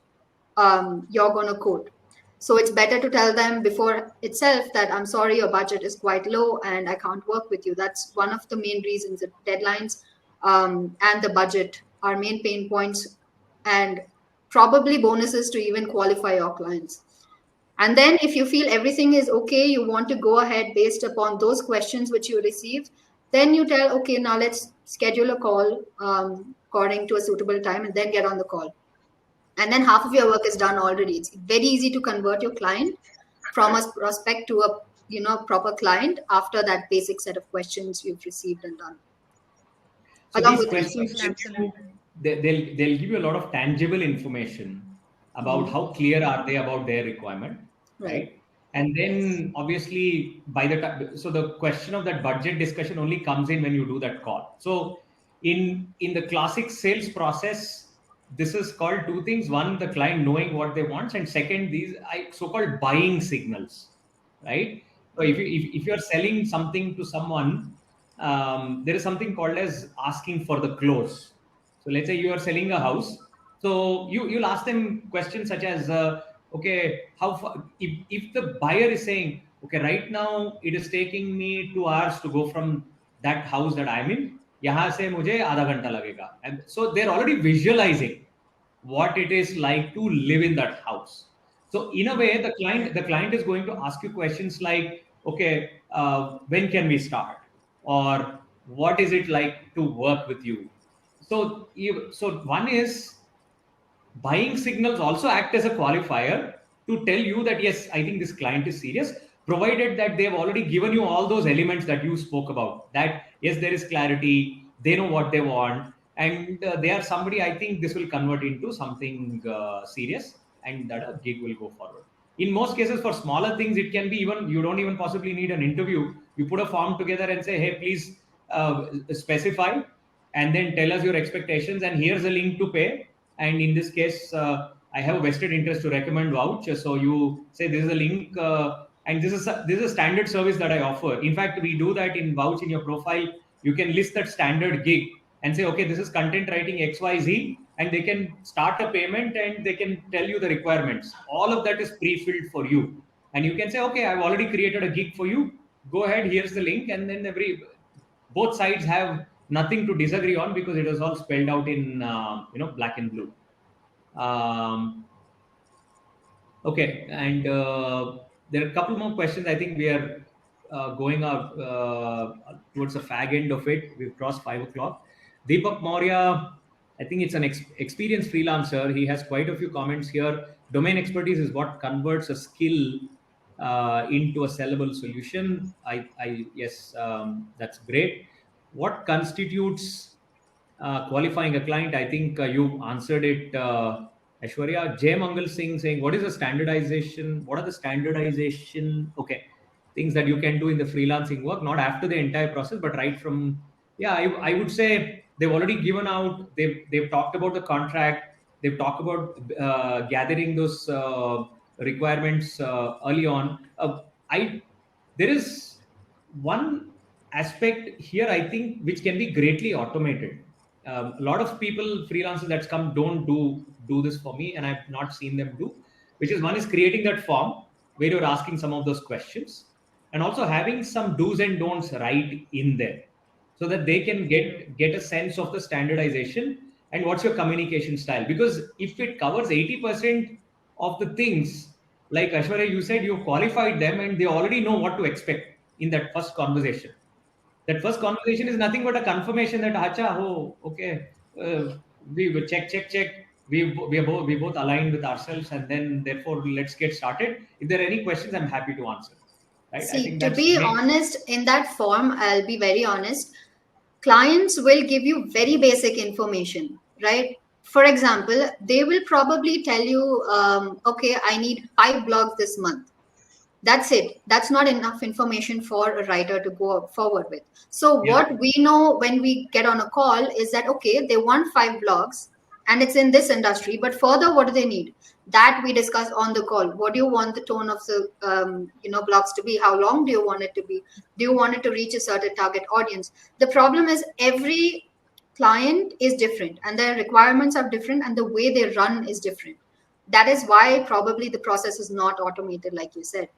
you're going to quote. So it's better to tell them before itself that, I'm sorry, your budget is quite low and I can't work with you. That's one of the main reasons. The deadlines and the budget are main pain points, and probably bonuses to even qualify your clients. And then if you feel everything is okay, you want to go ahead based upon those questions which you received, then you tell, okay, now let's schedule a call according to a suitable time, and then get on the call. And then half of your work is done already. It's very easy to convert your client from a prospect to a proper client after that basic set of questions you've received and done. So Along these with questions, Absolutely. they'll give you a lot of tangible information about how clear are they about their requirement, right? And then obviously by the time, so the question of that budget discussion only comes in when you do that call. So in the classic sales process, this is called two things: one, the client knowing what they want, and second, these so-called buying signals, right? So if you're selling something to someone, there is something called as asking for the close. So let's say you are selling a house, so you'll ask them questions such as, okay, how far, if the buyer is saying, okay, right now it is taking me 2 hours to go from that house that I'm in, यहाँ से मुझे आधा घंटा लगेगा, and so they're already visualizing what it is like to live in that house. So in a way, the client is going to ask you questions like, okay, when can we start, or what is it like to work with you? So one is, buying signals also act as a qualifier to tell you that, yes, I think this client is serious, provided that they've already given you all those elements that you spoke about, that yes, there is clarity, they know what they want, and they are somebody, I think this will convert into something serious, and that a gig will go forward. In most cases, for smaller things, it can be even, you don't even possibly need an interview. You put a form together and say, hey, please specify, and then tell us your expectations, and here's a link to pay. And in this case, I have a vested interest to recommend vouch. So you say, this is a link, and this is a standard service that I offer. In fact, we do that in vouch. In your profile, you can list that standard gig and say, okay, this is content writing XYZ, and they can start a payment and they can tell you the requirements. All of that is pre-filled for you, and you can say, okay, I've already created a gig for you. Go ahead, here's the link, and then both sides have nothing to disagree on, because it is all spelled out in black and blue. Okay, and there are a couple more questions. I think we are going out towards the fag end of it. We've crossed 5 o'clock. Deepak Maurya, I think it's an experienced freelancer. He has quite a few comments here. Domain expertise is what converts a skill into a sellable solution. Yes, that's great. What constitutes qualifying a client? I think you answered it, Aishwarya. Jay Mangal Singh saying, what is the standardization? What are the standardization? Okay, things that you can do in the freelancing work, not after the entire process, but right from, yeah, I would say they've already given out, they've talked about the contract, they've talked about gathering those requirements early on. There is one aspect here, I think, which can be greatly automated. A lot of people, freelancers that's come, don't do this for me, and I've not seen them do, which is, one is creating that form where you're asking some of those questions, and also having some do's and don'ts right in there, so that they can get a sense of the standardization and what's your communication style. Because if it covers 80% of the things, like Aishwarya, you said, you qualified them and they already know what to expect in that first conversation. That first conversation is nothing but a confirmation that acha, oh, okay, we will check. We both aligned with ourselves, and then therefore let's get started. If there are any questions, I'm happy to answer. Right? I See, think to that's be make. honest, in that form, I'll be very honest. Clients will give you very basic information, right? For example, they will probably tell you, okay, I need 5 blogs this month. That's it. That's not enough information for a writer to go forward with. So Yeah. what we know when we get on a call is that, okay, they want 5 blogs and it's in this industry, but further, what do they need? That we discuss on the call. What do you want the tone of the blogs to be? How long do you want it to be? Do you want it to reach a certain target audience? The problem is every client is different and their requirements are different and the way they run is different. That is why probably the process is not automated, like you said,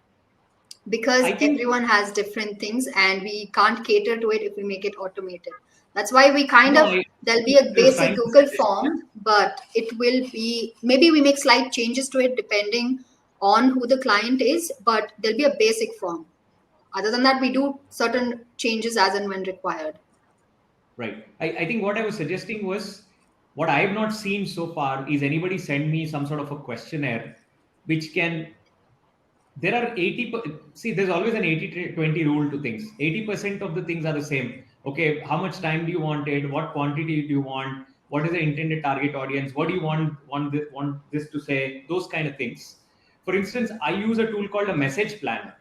because I think everyone has different things and we can't cater to it if we make it automated. That's why we kind no. of, there'll be a I was basic trying to Google suggest. form, but it will be, maybe we make slight changes to it depending on who the client is, but there'll be a basic form. Other than that, we do certain changes as and when required. Right. I think what I was suggesting was what I have not seen so far is anybody send me some sort of a questionnaire which can. There are 80. See, there's always an 80-20 rule to things. 80% of the things are the same. Okay, how much time do you want it? What quantity do you want? What is the intended target audience? What do you want this to say? Those kind of things. For instance, I use a tool called a message planner.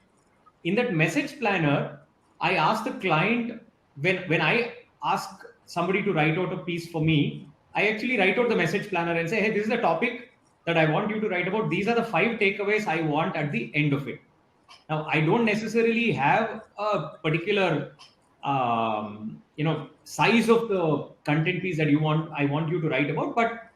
In that message planner, I ask the client, when I ask somebody to write out a piece for me, I actually write out the message planner and say, hey, this is the topic that I want you to write about. These are the 5 takeaways I want at the end of it. Now, I don't necessarily have a particular size of the content piece that I want you to write about, but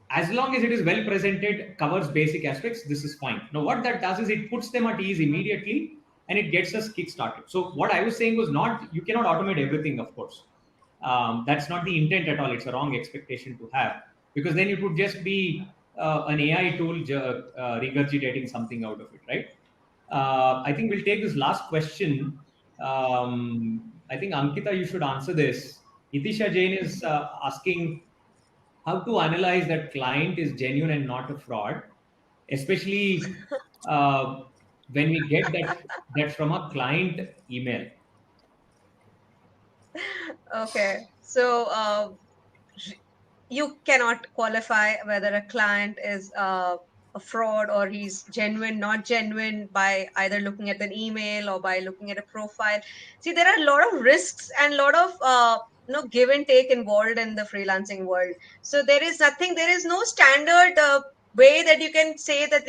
as long as it is well presented, covers basic aspects, this is fine. Now, what that does is it puts them at ease immediately and it gets us kick started. So, what I was saying was not, you cannot automate everything, of course. That's not the intent at all. It's a wrong expectation to have, because then it would just be an AI tool regurgitating something out of it, right? I think we'll take this last question. I think Ankita, you should answer this. Itisha Jain is asking how to analyze that client is genuine and not a fraud, especially when we get that from a client email. Okay, so you cannot qualify whether a client is a fraud or he's genuine, not genuine, by either looking at an email or by looking at a profile. See, there are a lot of risks and a lot of give and take involved in the freelancing world. So there is nothing, there is no standard way that you can say that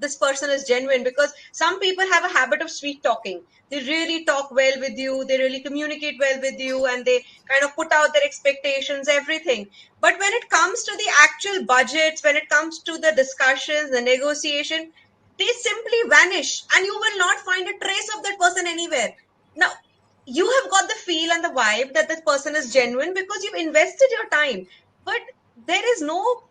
this person is genuine, because some people have a habit of sweet talking. They really talk well with you, they really communicate well with you, and they kind of put out their expectations, everything. But when it comes to the actual budgets, when it comes to the discussions, the negotiation, they simply vanish and you will not find a trace of that person anywhere. Now, you have got the feel and the vibe that this person is genuine because you've invested your time. But there is no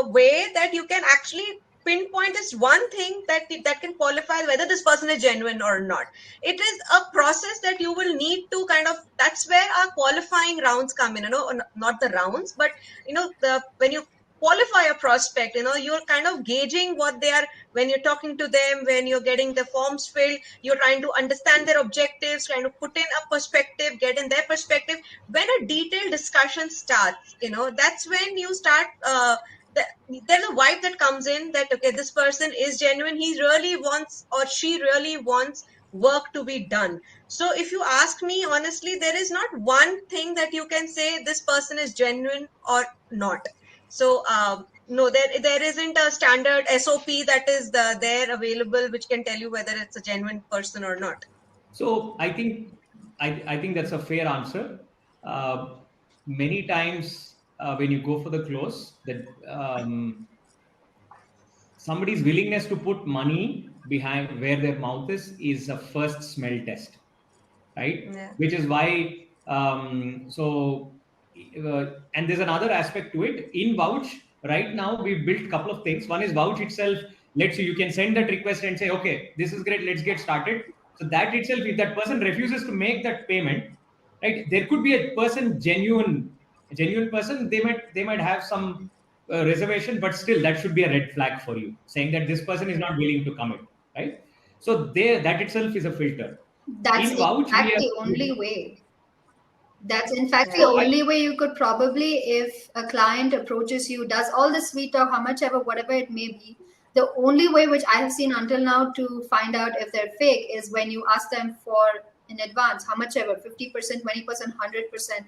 way that you can actually pinpoint this one thing that can qualify whether this person is genuine or not. It is a process that you will need to kind of, that's where our qualifying rounds come in, not the rounds, but the when you qualify a prospect, you're kind of gauging what they are when you're talking to them, when you're getting the forms filled, you're trying to understand their objectives, trying to put in a perspective, get in their perspective. When a detailed discussion starts, that's when you start there's a vibe that comes in that, okay, this person is genuine, he really wants or she really wants work to be done. So if you ask me honestly, there is not one thing that you can say this person is genuine or not. So no, there isn't a standard SOP that is there available which can tell you whether it's a genuine person or not. So I think that's a fair answer. Uh, Many times when you go for the close, that somebody's willingness to put money behind where their mouth is a first smell test, right? Yeah. Which is why and there's another aspect to it. In Vouch right now we've built a couple of things. One is Vouch itself lets you can send that request and say, okay, this is great, let's get started. So that itself, if that person refuses to make that payment, right? There could be a person, genuine person. They might have some reservation, but still that should be a red flag for you, saying that this person is not willing to commit, right? So there, that itself is a filter. That's In in Vouch, we fact have. the only way. That's in fact the Yeah. So only way you could probably, if a client approaches you, does all the sweet talk, how much ever, whatever it may be, the only way which I have seen until now to find out if they're fake is when you ask them for in advance, how much ever, 50%, 20%, 100%.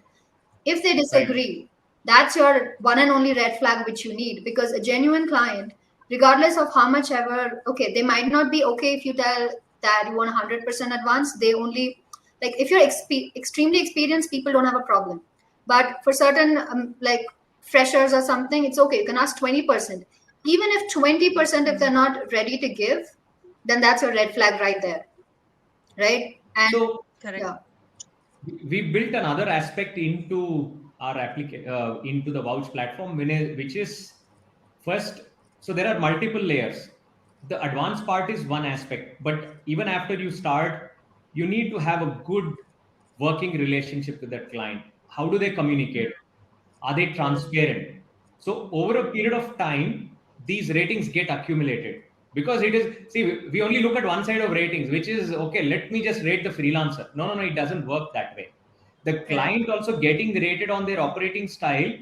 If they right, disagree, that's your one and only red flag which you need, because a genuine client, regardless of how much ever, okay, they might not be okay if you tell that you want 100% advance. They only, like, if you're extremely experienced, people don't have a problem. But for certain like freshers or something, it's okay, you can ask 20%. Even if 20%, if they're not ready to give, then that's a red flag right there, right? And so Correct. yeah. we built another aspect into our into the Vouch platform, which is first. So there are multiple layers. The advanced part is one aspect, but even after you start, you need to have a good working relationship with that client. How do they communicate? Are they transparent? So over a period of time, these ratings get accumulated, because it is, see, we only look at one side of ratings, which is okay, let me just rate the freelancer. No, no, no, it doesn't work that way. The Correct. client also getting rated on their operating style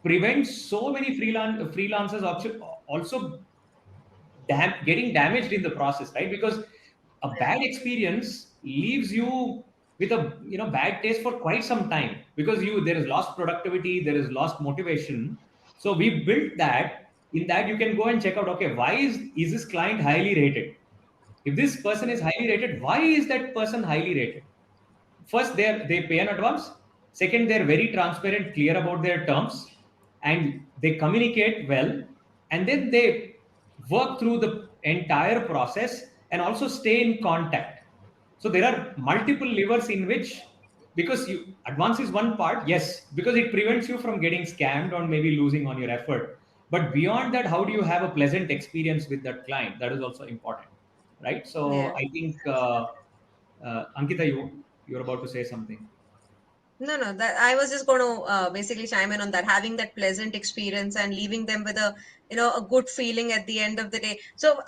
prevents so many freelancers also getting damaged in the process, right? Because a bad experience leaves you with a bad taste for quite some time, because there is lost productivity, there is lost motivation. So we built that. In that, you can go and check out, okay, why is this client highly rated? If this person is highly rated, why is that person highly rated? First, they pay in advance. Second, they're very transparent, clear about their terms, and they communicate well. And then they work through the entire process and also stay in contact. So there are multiple levers in which, because you advance is one part, yes, because it prevents you from getting scammed or maybe losing on your effort. But beyond that, how do you have a pleasant experience with that client? That is also important, right? So Yeah. I think Ankita, you're about to say something. No, no, that I was just going to basically chime in on that, having that pleasant experience and leaving them with a, a good feeling at the end of the day. So,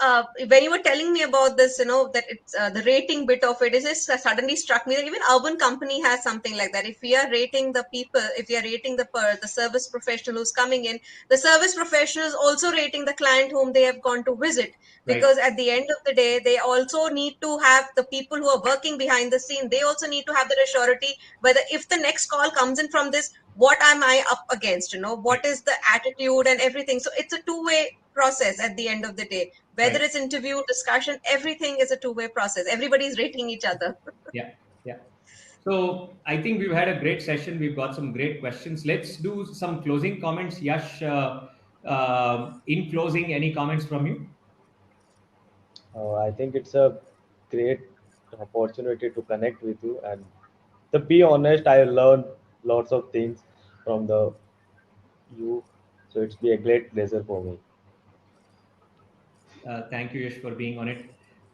when you were telling me about this, that it's the rating bit of it, it just suddenly struck me that even Urban Company has something like that. If we are rating the people, if we are rating the service professional who's coming in, the service professional is also rating the client whom they have gone to visit. Right. Because at the end of the day, they also need to have the people who are working behind the scene. They also need to have the assurity whether if the next call comes in from this, what am I up against? What Right. is the attitude and everything? So it's a two-way process at the end of the day. Whether Right. it's interview, discussion, everything is a two-way process. Everybody's rating each other. Yeah. Yeah. So I think we've had a great session. We've got some great questions. Let's do some closing comments. Yash, in closing, any comments from you? I think it's a great opportunity to connect with you, and to be honest, I learned lots of things from the you. So it's be a great pleasure for me. Thank you, Yash, for being on it.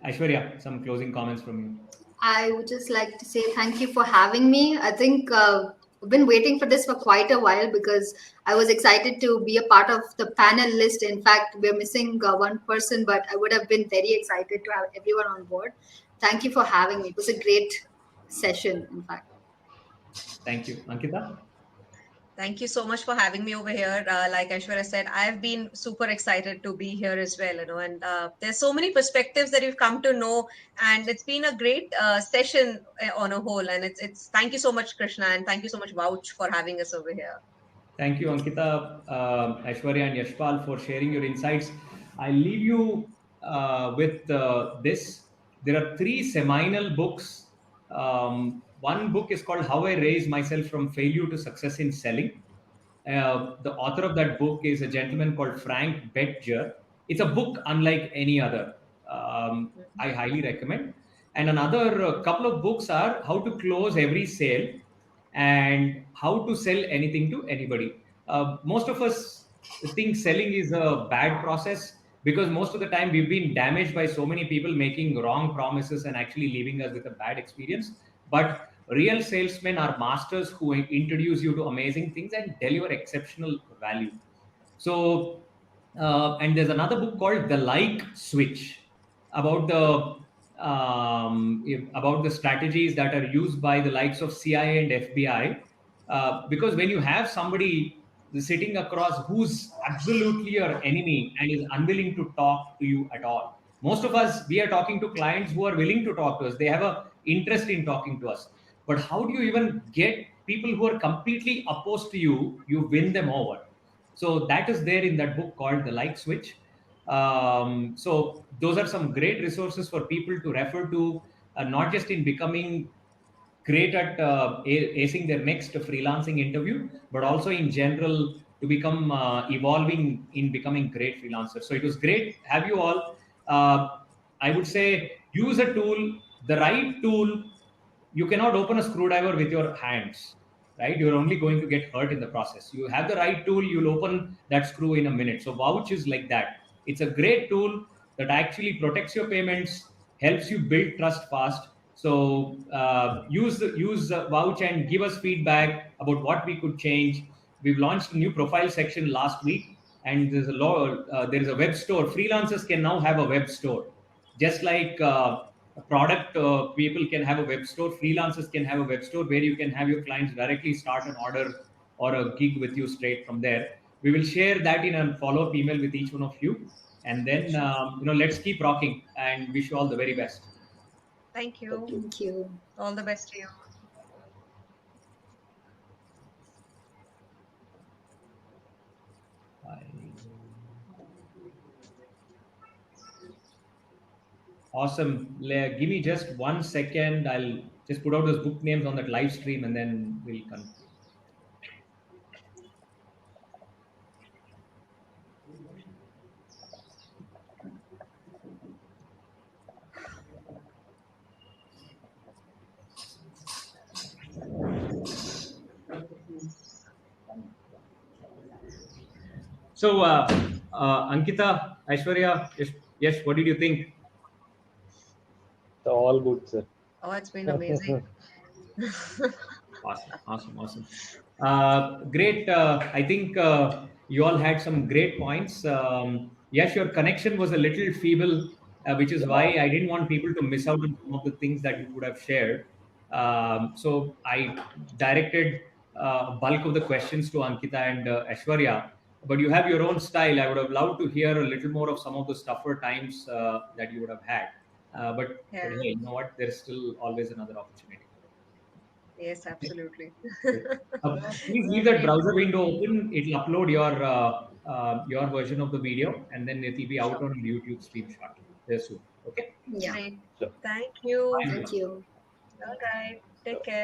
Aishwarya, some closing comments from you. I would just like to say thank you for having me. I think I've been waiting for this for quite a while, because I was excited to be a part of the panel list. In fact, we're missing one person, but I would have been very excited to have everyone on board. Thank you for having me. It was a great session, in fact. Thank you. Ankita? Thank you so much for having me over here. Like Aishwarya said, I've been super excited to be here as well, and there's so many perspectives that you've come to know, and it's been a great session on a whole. And it's thank you so much, Krishna, and thank you so much, Vouch, for having us over here. Thank you, Ankita, Aishwarya, and Yashpal, for sharing your insights. I leave you with this. There are three seminal books. One book is called How I Raised Myself from Failure to Success in Selling. The author of that book is a gentleman called Frank Betjer. It's a book unlike any other. I highly recommend. And another couple of books are How to Close Every Sale and How to Sell Anything to Anybody. Most of us think selling is a bad process, because most of the time we've been damaged by so many people making wrong promises and actually leaving us with a bad experience. But real salesmen are masters who introduce you to amazing things and deliver exceptional value. So, and there's another book called The Like Switch about about the strategies that are used by the likes of CIA and FBI. Because when you have somebody sitting across who's absolutely your enemy and is unwilling to talk to you at all, most of us, we are talking to clients who are willing to talk to us. They have a interest in talking to us. But how do you even get people who are completely opposed to you? You win them over. So that is there in that book called The Like Switch. So those are some great resources for people to refer to, not just in becoming great at acing their next freelancing interview, but also in general to become evolving in becoming great freelancers. So it was great have you all. Uh, I would say use a tool, the right tool. You cannot open a screwdriver with your hands, right? You're only going to get hurt in the process. You have the right tool, you'll open that screw in a minute. So Vouch is like that. It's a great tool that actually protects your payments, helps you build trust fast. So use Vouch and give us feedback about what we could change. We've launched a new profile section last week, and there is a web store. Freelancers can now have a web store, just like a product people can have a web store. Freelancers can have a web store where you can have your clients directly start an order or a gig with you straight from there. We will share that in a follow-up email with each one of you, and then let's keep rocking and wish you all the very best. Thank you. Thank you. All the best to you. Awesome. Give me just 1 second. I'll just put out those book names on that live stream and then we'll conclude. So, Ankita, Aishwarya, yes, what did you think? All good, sir. Oh, it's been amazing. Awesome. Great. I think you all had some great points. Yes, your connection was a little feeble, which is why I didn't want people to miss out on some of the things that you would have shared. So I directed bulk of the questions to Ankita and Aishwarya. But you have your own style. I would have loved to hear a little more of some of the tougher times that you would have had. But hey, you know what? There's still always another opportunity. Yes, absolutely. Please leave that browser window open. It'll upload your version of the video, and then it'll be out on YouTube stream shortly. Very soon. Okay. Yeah. Great. Sure. Thank you. Thank you. All right. Take care.